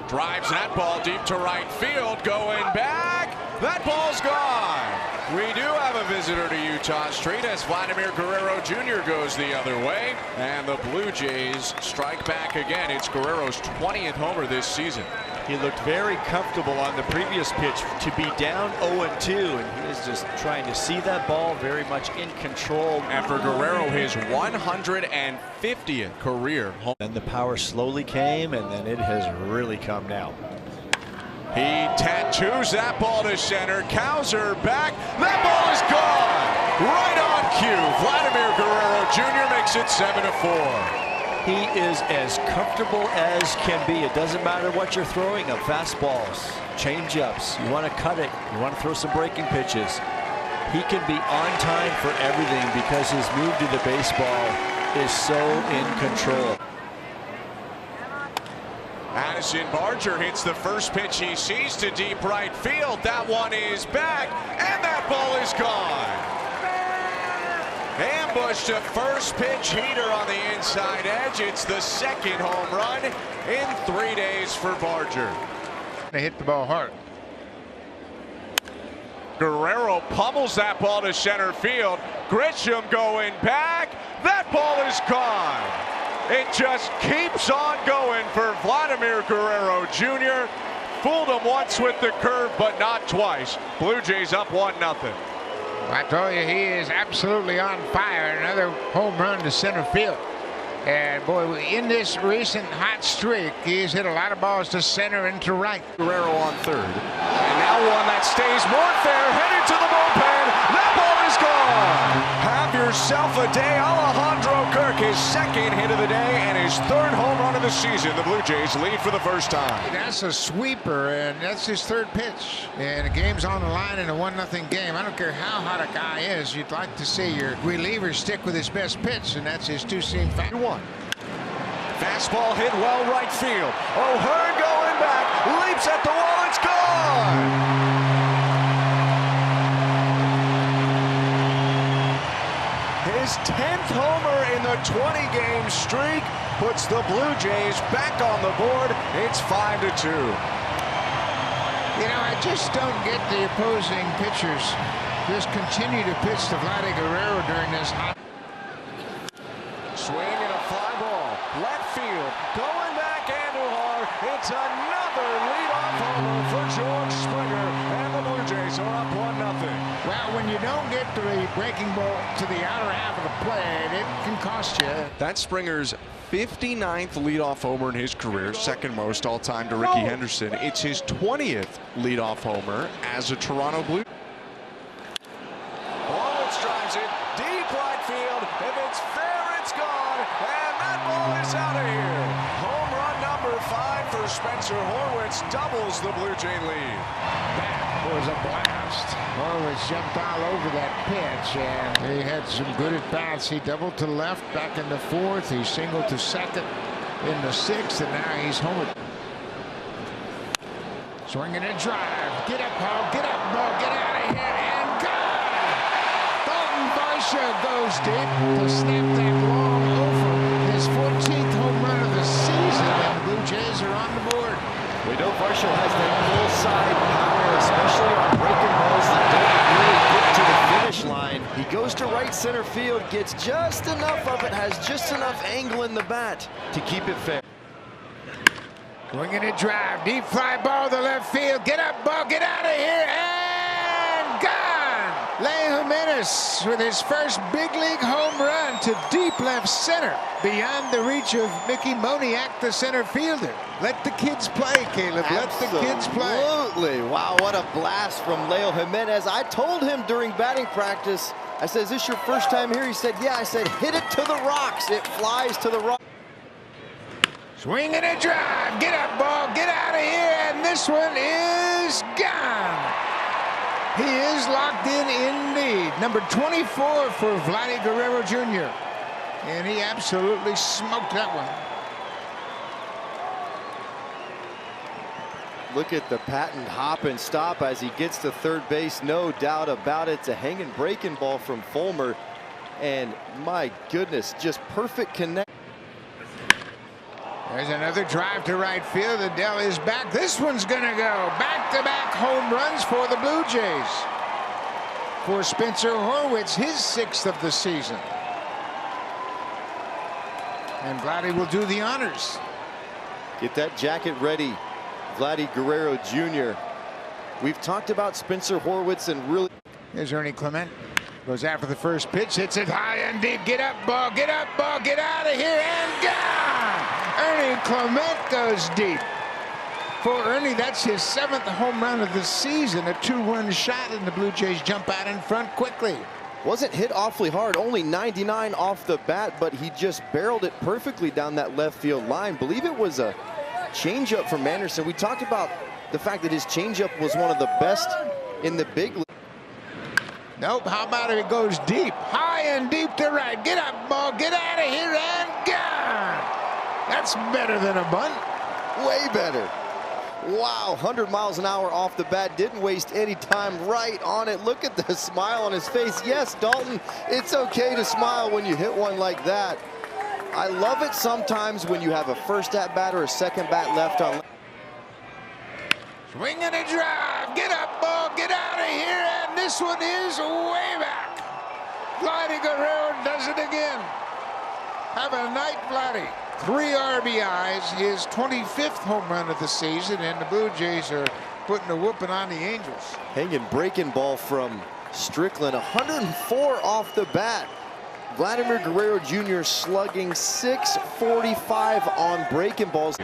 Drives that ball deep to right field, going back. That ball's gone. We do have a visitor to Utah Street as Vladimir Guerrero Jr. goes the other way, and the Blue Jays strike back again. It's Guerrero's 20th homer this season. He looked very comfortable on the previous pitch to be down 0-2, and he was just trying to see that ball very much in control. And for Guerrero, his 150th career home. And the power slowly came, and then it has really come now. He tattoos that ball to center. Cowser back. That ball is gone. Right on cue. Vladimir Guerrero Jr. makes it 7-4. He is as comfortable as can be. It doesn't matter what you're throwing of fastballs, change-ups. You want to cut it. You want to throw some breaking pitches. He can be on time for everything because his move to the baseball is so in control. Addison Barger hits the first pitch he sees to deep right field. That one is back, and that ball is gone. And pushed to first pitch heater on the inside edge. It's the second home run in 3 days for Barger. They hit the ball hard. Guerrero pummels that ball to center field. Grisham going back. That ball is gone. It just keeps on going for Vladimir Guerrero Jr. Fooled him once with the curve, but not twice. Blue Jays up 1-0. I told you, he is absolutely on fire. Another home run to center field. And boy, in this recent hot streak, he's hit a lot of balls to center and to right. Guerrero on third. And now one that stays more fair, headed to the bullpen. That ball is gone. Have yourself a day. Alejandro Kirk, his second hit of the day and his third home run of the season. The Blue Jays lead for the first time. That's a sweeper, and that's his third pitch. And the game's on the line in a 1-0 game. I don't care how hot a guy is. You'd like to see your reliever stick with his best pitch, and that's his two-seam fastball. Fastball hit well right field. O'Hearn going back, leaps at the wall, it's gone! His 10th homer in the 20-game streak puts the Blue Jays back on the board. It's 5-2. You know, I just don't get the opposing pitchers just continue to pitch to Vladimir Guerrero during this hot. Swing and a fly ball. Left field. Going back Andujar. It's another leadoff homer for George Springer. And the Blue Jays are up 1-0. Well, when you don't get the breaking ball to the outer half of the plate, it can cost you. That's Springer's 59th leadoff homer in his career, second most all-time to Ricky Henderson. It's his 20th leadoff homer as a Toronto Blue. Horwitz drives it deep right field. If it's fair, it's gone, and that ball is out of here. Home run number 5 for Spencer Horwitz doubles the Blue Jay lead. That was a blast. Horwitz jumped all over that pitch, and he had some good at-bats. He doubled to left back in the 4th. He singled to second in the 6th, and now he's homered. Swinging a drive. Get up, Paul. Get up, ball. Get out of here, and gone. Dalton Varsho goes deep to snap that long over. His 14th home run of the season, and the Blue Jays are on the board. We know Varsho has that full-side power, especially on breaking balls that don't really get to the finish line. He goes to right center field, gets just enough of it, has just enough angle in the bat to keep it fair. Swinging a drive, deep fly ball to left field. Get up, ball, get out of here, and gone! Leo Jimenez with his first big league home run to deep left center, beyond the reach of Mickey Moniak, the center fielder. Let the kids play, Caleb. Let the kids play. Absolutely. Wow, what a blast from Leo Jimenez. I told him during batting practice, I said, is this your first time here? He said, yeah. I said, hit it to the rocks. It flies to the rocks. Swinging a drive. Get up, ball. Get out of here. And this one is gone. He is locked in indeed. Number 24 for Vladimir Guerrero Jr. And he absolutely smoked that one. Look at the patent hop and stop as he gets to third base. No doubt about it. It's a hanging breaking ball from Fulmer. And my goodness, just perfect connect. There's another drive to right field. Adele is back. This one's going to go. Back-to-back home runs for the Blue Jays. For Spencer Horwitz, his 6th of the season. And Vladdy will do the honors. Get that jacket ready, Vladdy Guerrero Jr. We've talked about Spencer Horwitz and really. Here's Ernie Clement. Goes after the first pitch, hits it high and deep. Get up, ball, get up, ball, get out of here, and gone! Ernie Clement goes deep. For Ernie, that's his 7th home run of the season. A 2-run shot, and the Blue Jays jump out in front quickly. Wasn't hit awfully hard, only 99 off the bat, but he just barreled it perfectly down that left field line. Believe it was a changeup from Anderson. We talked about the fact that his changeup was one of the best in the big league. Nope, how about if it goes deep? High and deep to right. Get up, ball, get out of here, and gone! That's better than a bunt. Way better. Wow, 100 miles an hour off the bat. Didn't waste any time, right on it. Look at the smile on his face. Yes, Dalton, it's okay to smile when you hit one like that. I love it sometimes when you have a first at bat or a second bat left on. Swing and a drive. Get up, ball. Get out of here. And this one is way back. Vladdy Guerrero does it again. Have a night, Vladdy. 3 RBIs, his 25th home run of the season, and the Blue Jays are putting a whooping on the Angels. Hanging breaking ball from Strickland, 104 off the bat. Vladimir Guerrero Jr. slugging .645 on breaking balls.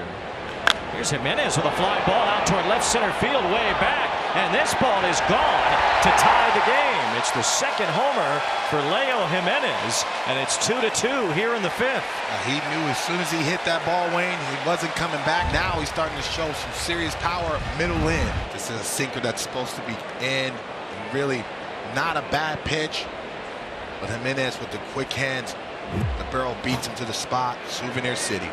Here's Jimenez with a fly ball out toward left center field, way back, and this ball is gone to tie the game. It's the second homer for Leo Jimenez, and it's 2-2 here in the 5th. He knew as soon as he hit that ball, Wayne, he wasn't coming back. Now he's starting to show some serious power middle in. This is a sinker that's supposed to be in. Really not a bad pitch, but Jimenez with the quick hands, the barrel beats him to the spot. Souvenir City.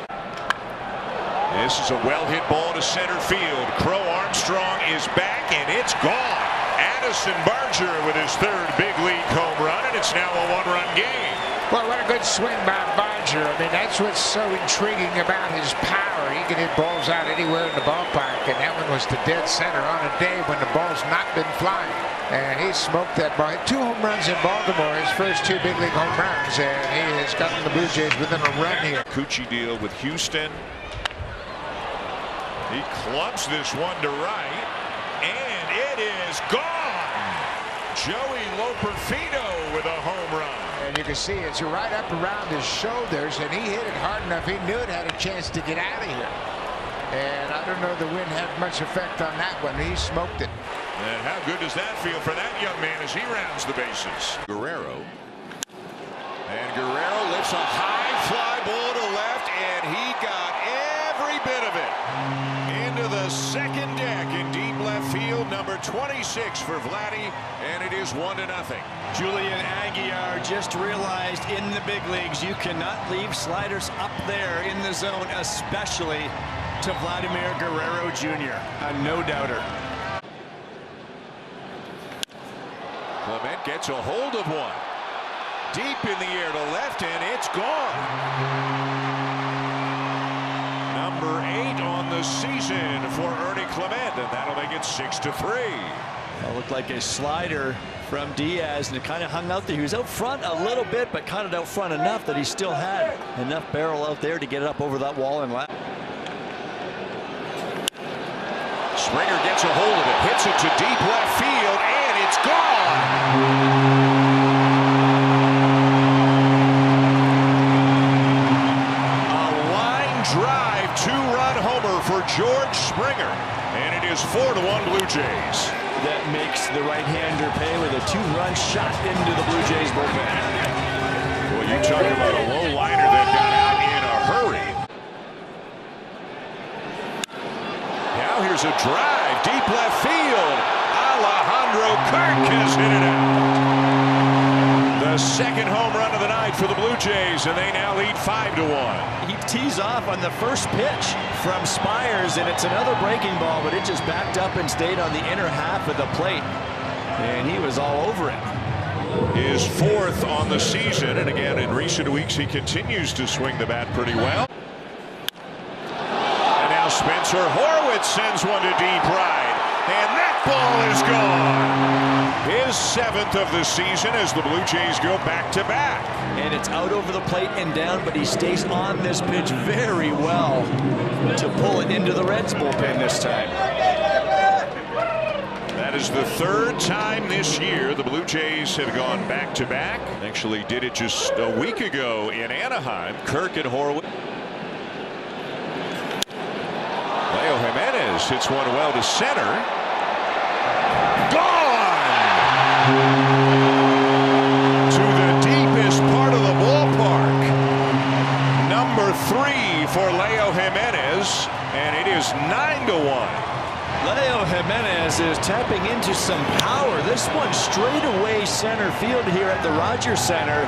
This is a well-hit ball to center field. Crow Armstrong is back, and it's gone. Addison Barger with his 3rd big league home run, and it's now a 1-run game. Well, what a good swing by Barger. I mean, that's what's so intriguing about his power. He can hit balls out anywhere in the ballpark, and that one was to dead center on a day when the ball's not been flying. And he smoked that ball. 2 home runs in Baltimore, his first 2 big league home runs, and he has gotten the Blue Jays within a run here. Cucci deal with Houston. He clubs this one to right, and it is gone. Joey Loperfido with a home run. And you can see it's right up around his shoulders, and he hit it hard enough. He knew it had a chance to get out of here. And I don't know the wind had much effect on that one. He smoked it. And how good does that feel for that young man as he rounds the bases? Guerrero. And Guerrero lifts a high fly ball to left, and he got every bit of it. Into the second deck in deep left field, number 26 for Vladdy, and it is 1-0. Julian Aguilar just realized in the big leagues you cannot leave sliders up there in the zone, especially to Vladimir Guerrero Jr., a no-doubter. Clement gets a hold of one. Deep in the air to left, and it's gone. Number 8 on the season for Ernie Clement, and that'll make it 6-3. It looked like a slider from Diaz, and it kind of hung out there. He was out front a little bit, but kind of out front enough that he still had enough barrel out there to get it up over that wall and left. Springer gets a hold of it, hits it to deep left field, and it's gone. Drive, 2-run homer for George Springer, and it is 4-1 Blue Jays. That makes the right-hander pay with a 2-run shot into the Blue Jays bullpen. Well, you talk about a low liner that got out in a hurry. Now here's a drive, deep left field. Alejandro Kirk has hit it out. The second home run of the night for the Blue Jays, and they now lead 5-1. He tees off on the first pitch from Spires, and it's another breaking ball, but it just backed up and stayed on the inner half of the plate, and he was all over it. His 4th on the season, and again in recent weeks he continues to swing the bat pretty well. And now Spencer Horwitz sends one to deep right, and that ball is gone. His 7th of the season as the Blue Jays go back-to-back. And it's out over the plate and down, but he stays on this pitch very well to pull it into the Reds bullpen this time. That is the 3rd time this year the Blue Jays have gone back-to-back. Actually did it just a week ago in Anaheim. Kirk and Horwitz. Leo Jimenez hits one well to center. Gone! To the deepest part of the ballpark. Number 3 for Leo Jimenez, and it is 9-1. Leo Jimenez is tapping into some power. This one straight away center field here at the Rogers Center,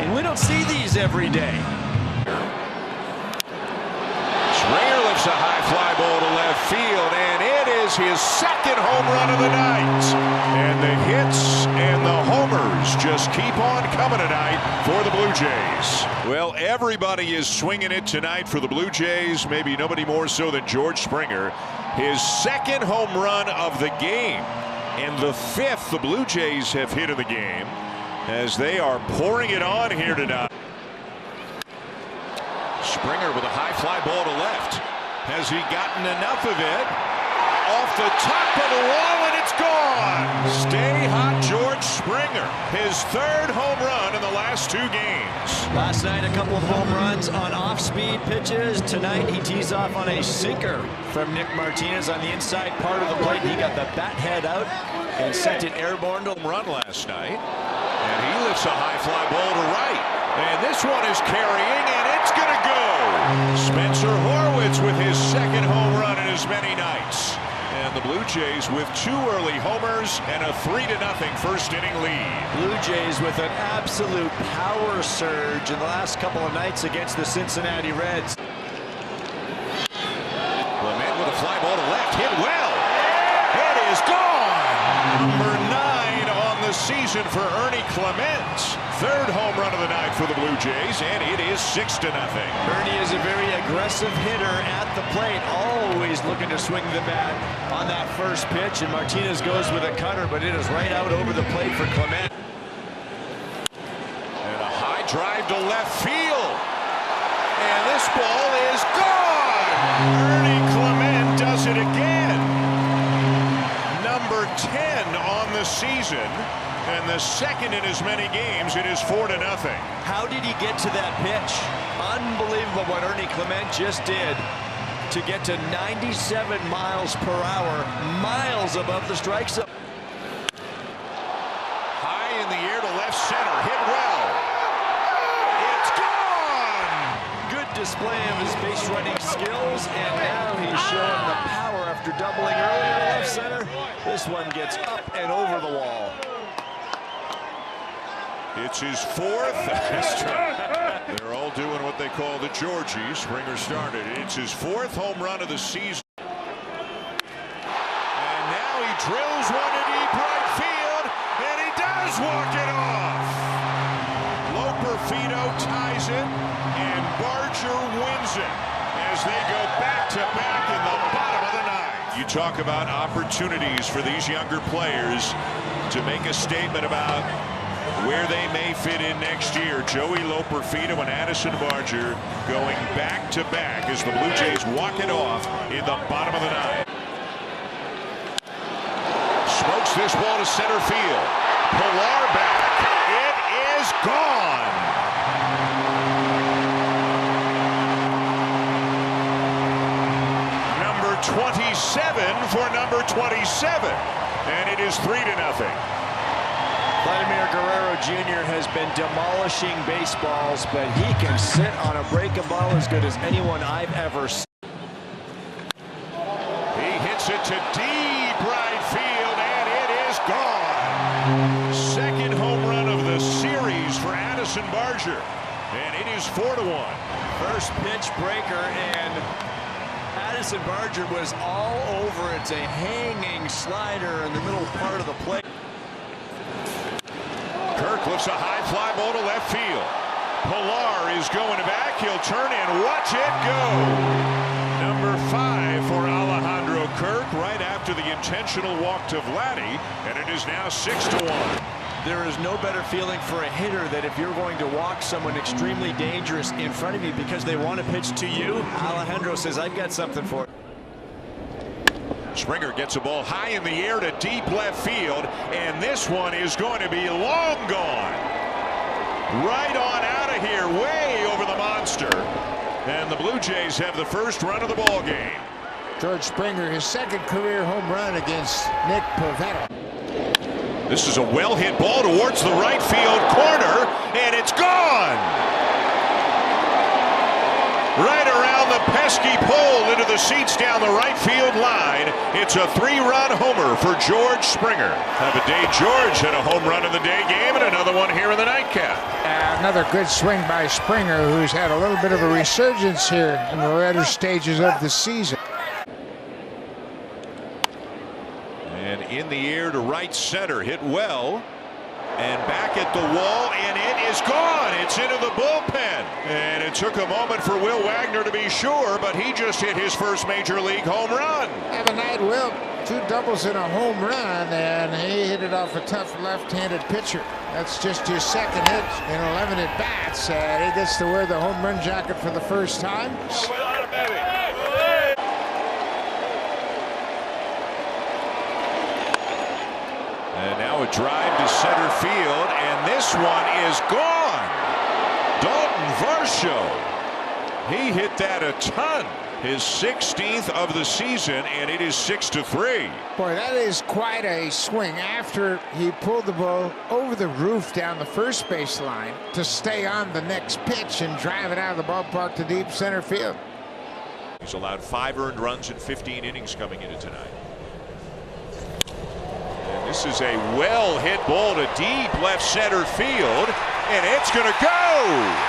and we don't see these every day. Springer lifts a high fly ball to left left field, and it is his second home run of the night. And the hits and the homers just keep on coming tonight for the Blue Jays. Well, everybody is swinging it tonight for the Blue Jays, maybe nobody more so than George Springer. His second home run of the game, and the fifth the Blue Jays have hit in the game, as they are pouring it on here tonight. Springer with a high fly ball to left. Has he gotten enough of it? Off the top of the wall, and it's gone. Stay hot, George Springer. His third home run in the last 2 games. Last night, a couple of home runs on off-speed pitches. Tonight, he tees off on a sinker from Nick Martinez on the inside part of the plate. He got the bat head out and sent it airborne to run last night. And he lifts a high fly ball to right. And this one is carrying, and it's going to go. Spencer Horwitz with his second home run in as many nights. And the Blue Jays with 2 early homers and a 3-0 first inning lead. Blue Jays with an absolute power surge in the last couple of nights against the Cincinnati Reds. Clement with a fly ball to left, hit well. It is gone. Number 9 on the season for Ernie Clement. Third home run of the night for the Blue Jays, and it is 6-0. Ernie is a very aggressive hitter at the plate, always looking to swing the bat on that first pitch, and Martinez goes with a cutter, but it is right out over the plate for Clement. And a high drive to left field, and this ball is gone. Ernie Clement does it again. Number 10 on the season. And the second in as many games. It is 4-0. How did he get to that pitch? Unbelievable what Ernie Clement just did to get to 97 miles per hour, miles above the strike zone. High in the air to left center, hit well. It's gone. Good display of his base running skills, and now he's showing the power after doubling earlier to left center. This one gets up and over the wall. It's his 4th. They're all doing what they call the Georgie. Springer started. It's his 4th home run of the season. And now he drills one to deep right field, and he does walk it off. Loperfido ties it, and Barger wins it as they go back-to-back in the bottom of the 9th. You talk about opportunities for these younger players to make a statement about where they may fit in next year. Joey Loperfido and Addison Barger going back-to-back as the Blue Jays walk it off in the bottom of the 9th. Smokes this ball to center field. Pilar back. It is gone. Number 27 for number 27. And it is 3-0. Vladimir Guerrero Jr. has been demolishing baseballs, but he can sit on a breaking ball as good as anyone I've ever seen. He hits it to deep right field, and it is gone. Second home run of the series for Addison Barger, and it is 4-1. First pitch breaker, and Addison Barger was all over it. It's a hanging slider in the middle part of the plate. Kirk lifts a high fly ball to left field. Pilar is going back. He'll turn and watch it go. Number 5 for Alejandro Kirk right after the intentional walk to Vladdy, and it is now 6-1. There is no better feeling for a hitter that if you're going to walk someone extremely dangerous in front of you because they want to pitch to you, Alejandro says, I've got something for it. Springer gets a ball high in the air to deep left field, and this one is going to be long gone. Right on out of here, way over the monster. And the Blue Jays have the first run of the ball game. George Springer, his second career home run against Nick Pivetta. This is a well-hit ball towards the right field corner, and it's gone. Right around the pesky pole into the seats down the right field line. It's a 3-run homer for George Springer. Have a day. George had a home run in the day game and another one here in the nightcap. Another good swing by Springer, who's had a little bit of a resurgence here in the latter stages of the season. the air to right center. Hit well. And back at the wall, and it is gone. It's into the bullpen. And it took a moment for Will Wagner to be sure, but he just hit his first major league home run. Have a night, Will. 2 doubles and a home run, and he hit it off a tough left-handed pitcher. That's just his second hit in 11 at-bats, and he gets to wear the home run jacket for the first time. And now a drive to center field, and this one is gone. Dalton Varsho. He hit that a ton. His 16th of the season, and it is 6-3. Boy, that is quite a swing after he pulled the ball over the roof down the first base line to stay on the next pitch and drive it out of the ballpark to deep center field. He's allowed 5 earned runs in 15 innings coming into tonight. And this is a well-hit ball to deep left center field, and it's going to go.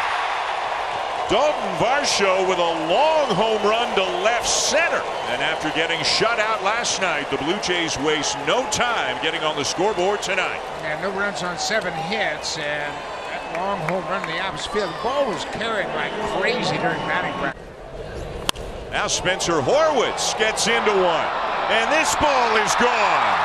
Dalton Varsho with a long home run to left center. And after getting shut out last night, the Blue Jays waste no time getting on the scoreboard tonight. And no runs on 7 hits, and that long home run in the opposite field. The ball was carried like crazy during batting practice. Now Spencer Horwitz gets into one, and this ball is gone.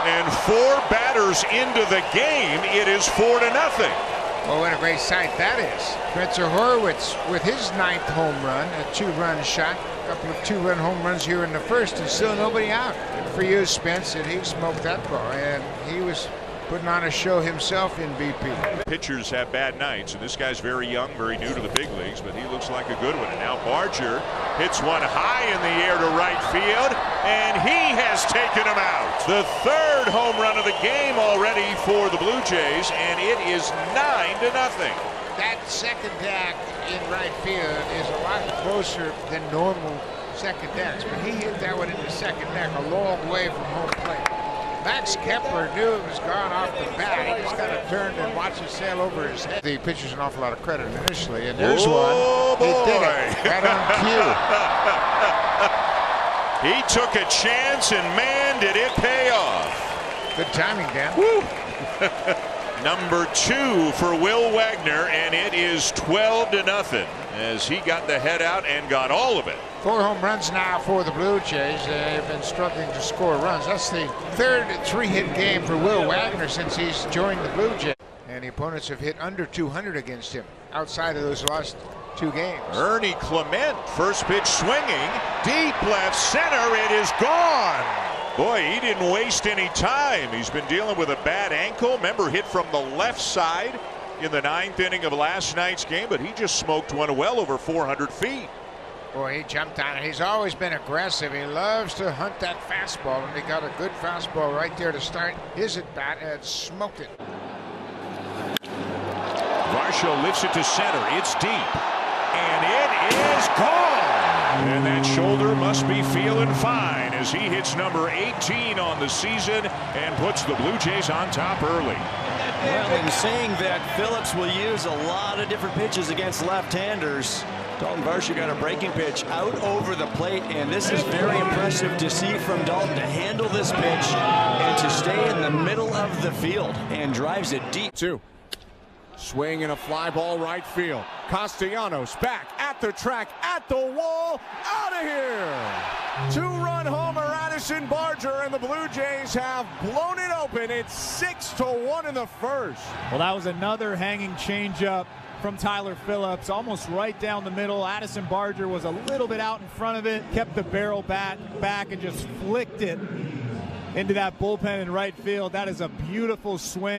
And 4 batters into the game, it is 4-0. Oh, what a great sight that is. Spencer Horwitz with his 9th home run, a 2-run shot. A couple of 2-run home runs here in the first, and still nobody out. Good for you, Spence, and he smoked that ball. And he was putting on a show himself in BP. Pitchers have bad nights, and this guy's very young, very new to the big leagues, but he looks like a good one. And now Barger hits one high in the air to right field, and he has taken him out. The 3rd home run of the game already for the Blue Jays, and it is 9-0. That second deck in right field is a lot closer than normal second decks, but he hit that one in the second deck a long way from home plate. Max Kepler knew it was gone off the bat. He just kind of turned and watched it sail over his head. The pitcher's an awful lot of credit initially, and there's one. He did it right on cue. He took a chance, and man, did it pay off. Good timing, Dan. Woo. Number 2 for Will Wagner, and it is 12-0 as he got the head out and got all of it. 4 home runs now for the Blue Jays. They've been struggling to score runs. That's the 3rd 3-hit game for Will Wagner since he's joined the Blue Jays. And the opponents have hit under 200 against him outside of those last 2 games. Ernie Clement, first pitch swinging, deep left center. It is gone. Boy, he didn't waste any time. He's been dealing with a bad ankle. Remember, hit from the left side in the 9th inning of last night's game, but he just smoked one well over 400 feet. Boy, he jumped on it. He's always been aggressive. He loves to hunt that fastball, and he got a good fastball right there to start his at-bat and smoked it. Varsho lifts it to center. It's deep, and it is gone. And that shoulder must be feeling fine as he hits number 18 on the season and puts the Blue Jays on top early. Well, in saying that, Phillips will use a lot of different pitches against left-handers. Dalton Varsho got a breaking pitch out over the plate, and this is very impressive to see from Dalton to handle this pitch and to stay in the middle of the field and drives it deep. 2. Swing and a fly ball right field. Castellanos back at the track, at the wall, out of here. 2-run homer, Addison Barger, and the Blue Jays have blown it open. It's 6-1 in the first. Well, that was another hanging changeup from Tyler Phillips, almost right down the middle. Addison Barger was a little bit out in front of it, kept the barrel back and just flicked it into that bullpen in right field. That is a beautiful swing.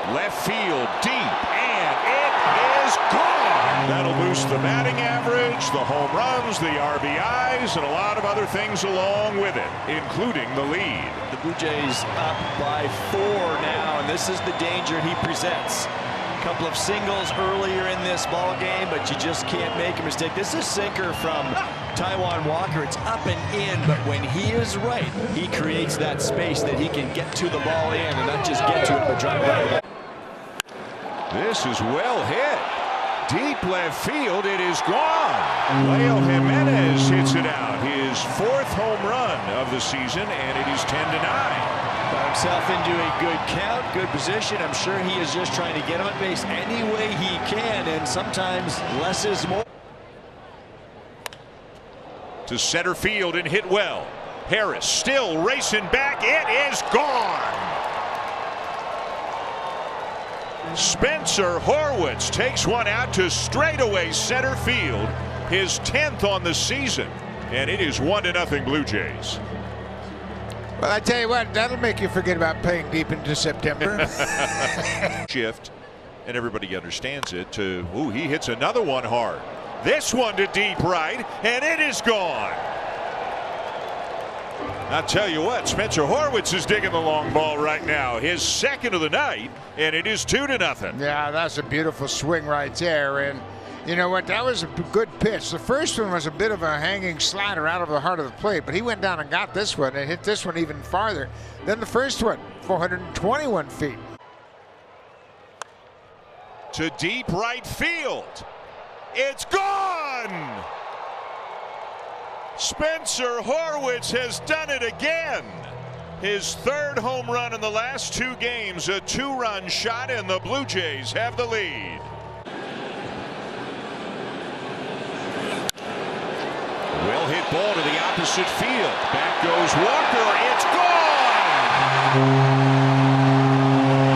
Left field deep, and it is gone. That'll boost the batting average, the home runs, the RBIs, and a lot of other things along with it, including the lead. The Blue Jays up by 4 now, and this is the danger he presents. A couple of singles earlier in this ball game, but you just can't make a mistake. This is a sinker from Taijuan Walker. It's up and in, but when he is right, he creates that space that he can get to the ball in and not just get to it, but drive right. This is well hit. deep left field. It is gone. Leo Jimenez hits it out. His 4th home run of the season, and it is 10-9. Got himself into a good count, good position. I'm sure he is just trying to get on base any way he can, and sometimes less is more. To center field and hit well. Harris still racing back. It is gone. Spencer Horwitz takes one out to straightaway center field, his 10th on the season, and it is 1-0 Blue Jays. Well, I tell you what, that'll make you forget about playing deep into September. Shift, and everybody understands it. Ooh, he hits another one hard. This one to deep right, and it is gone. I'll tell you what, Spencer Horwitz is digging the long ball right now. His 2nd of the night, and it is 2-0. Yeah, that's a beautiful swing right there. And you know what? That was a good pitch. The first one was a bit of a hanging slider out of the heart of the plate, but he went down and got this one and hit this one even farther than the first one, 421 feet. To deep right field. It's gone! Spencer Horwitz has done it again. His 3rd home run in the last 2 games, a 2-run shot, and the Blue Jays have the lead. Well hit ball to the opposite field. Back goes Walker. It's gone!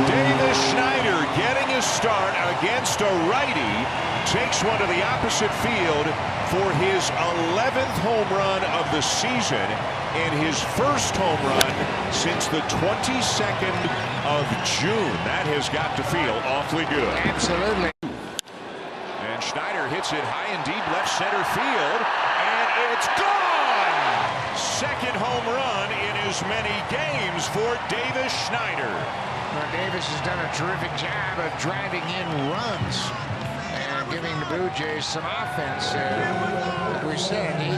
Davis Schneider getting his start against a righty. Takes one to the opposite field for his 11th home run of the season and his 1st home run since the 22nd of June. That has got to feel awfully good. Absolutely. And Schneider hits it high and deep left center field, and it's gone! 2nd home run in as many games for Davis Schneider. Well, Davis has done a terrific job of driving in runs and giving the Blue Jays some offense. Like we said, he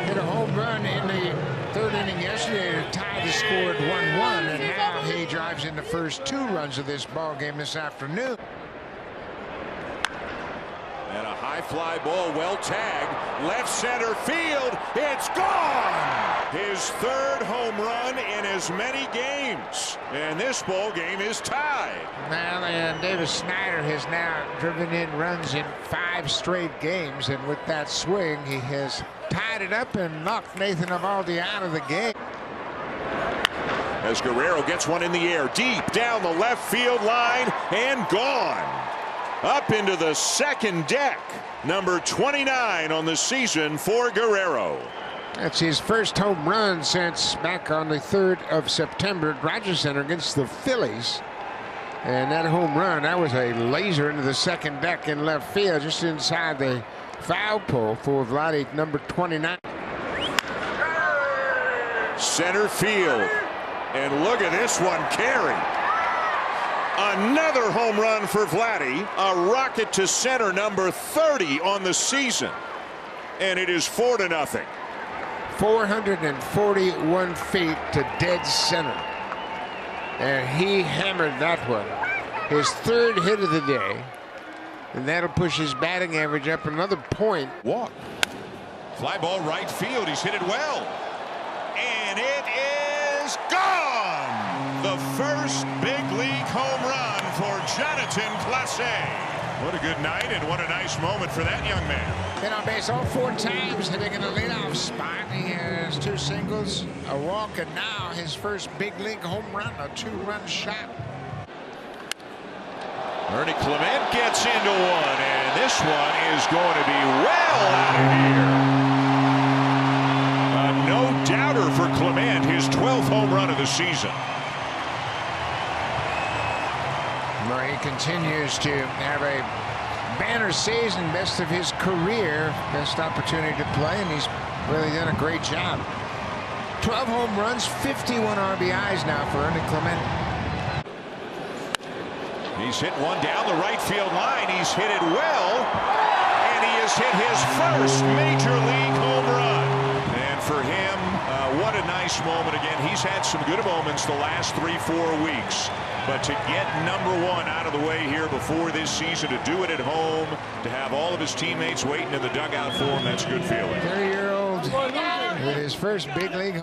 hit a home run in the 3rd inning yesterday to tie the score at 1-1, and now he drives in the first 2 runs of this ball game this afternoon. And a high fly ball, well tagged, left center field. It's gone! His 3rd home run in as many games, and this ball game is tied. Well, and Davis Schneider has now driven in runs in 5 straight games, and with that swing, he has tied it up and knocked Nathan Eovaldi out of the game. As Guerrero gets one in the air, deep down the left field line, and gone. Up into the 2nd deck, number 29 on the season for Guerrero. That's his 1st home run since back on the 3rd of September at Rogers Center against the Phillies. And that home run, that was a laser into the 2nd deck in left field, just inside the foul pole for Vladi, number 29. Center field. And look at this one carry. Another home run for Vladdy. A rocket to center, number 30 on the season. And it is 4-0. 441 feet to dead center. And he hammered that one. His 3rd hit of the day. And that'll push his batting average up another point. Walk. Fly ball right field. He's hit it well. And it is gone! The first big league home run for Jonathan Clase. What a good night, and what a nice moment for that young man. Been on base all 4 times, hitting in the leadoff spot. He has 2 singles, a walk, and now his first big league home run, a 2-run shot. Ernie Clement gets into one, and this one is going to be well out of here. A no-doubter for Clement, his 12th home run of the season. Well, he continues to have a banner season, best of his career, best opportunity to play, and he's really done a great job. 12 home runs, 51 RBIs now for Ernie Clement. He's hit one down the right field line. He's hit it well, and he has hit his first major league home run. And for him, what a nice moment again. He's had some good moments the last 3-4 weeks. But to get #1 out of the way here before this season, to do it at home, to have all of his teammates waiting in the dugout for him, that's a good feeling. 30-year-old with his first big league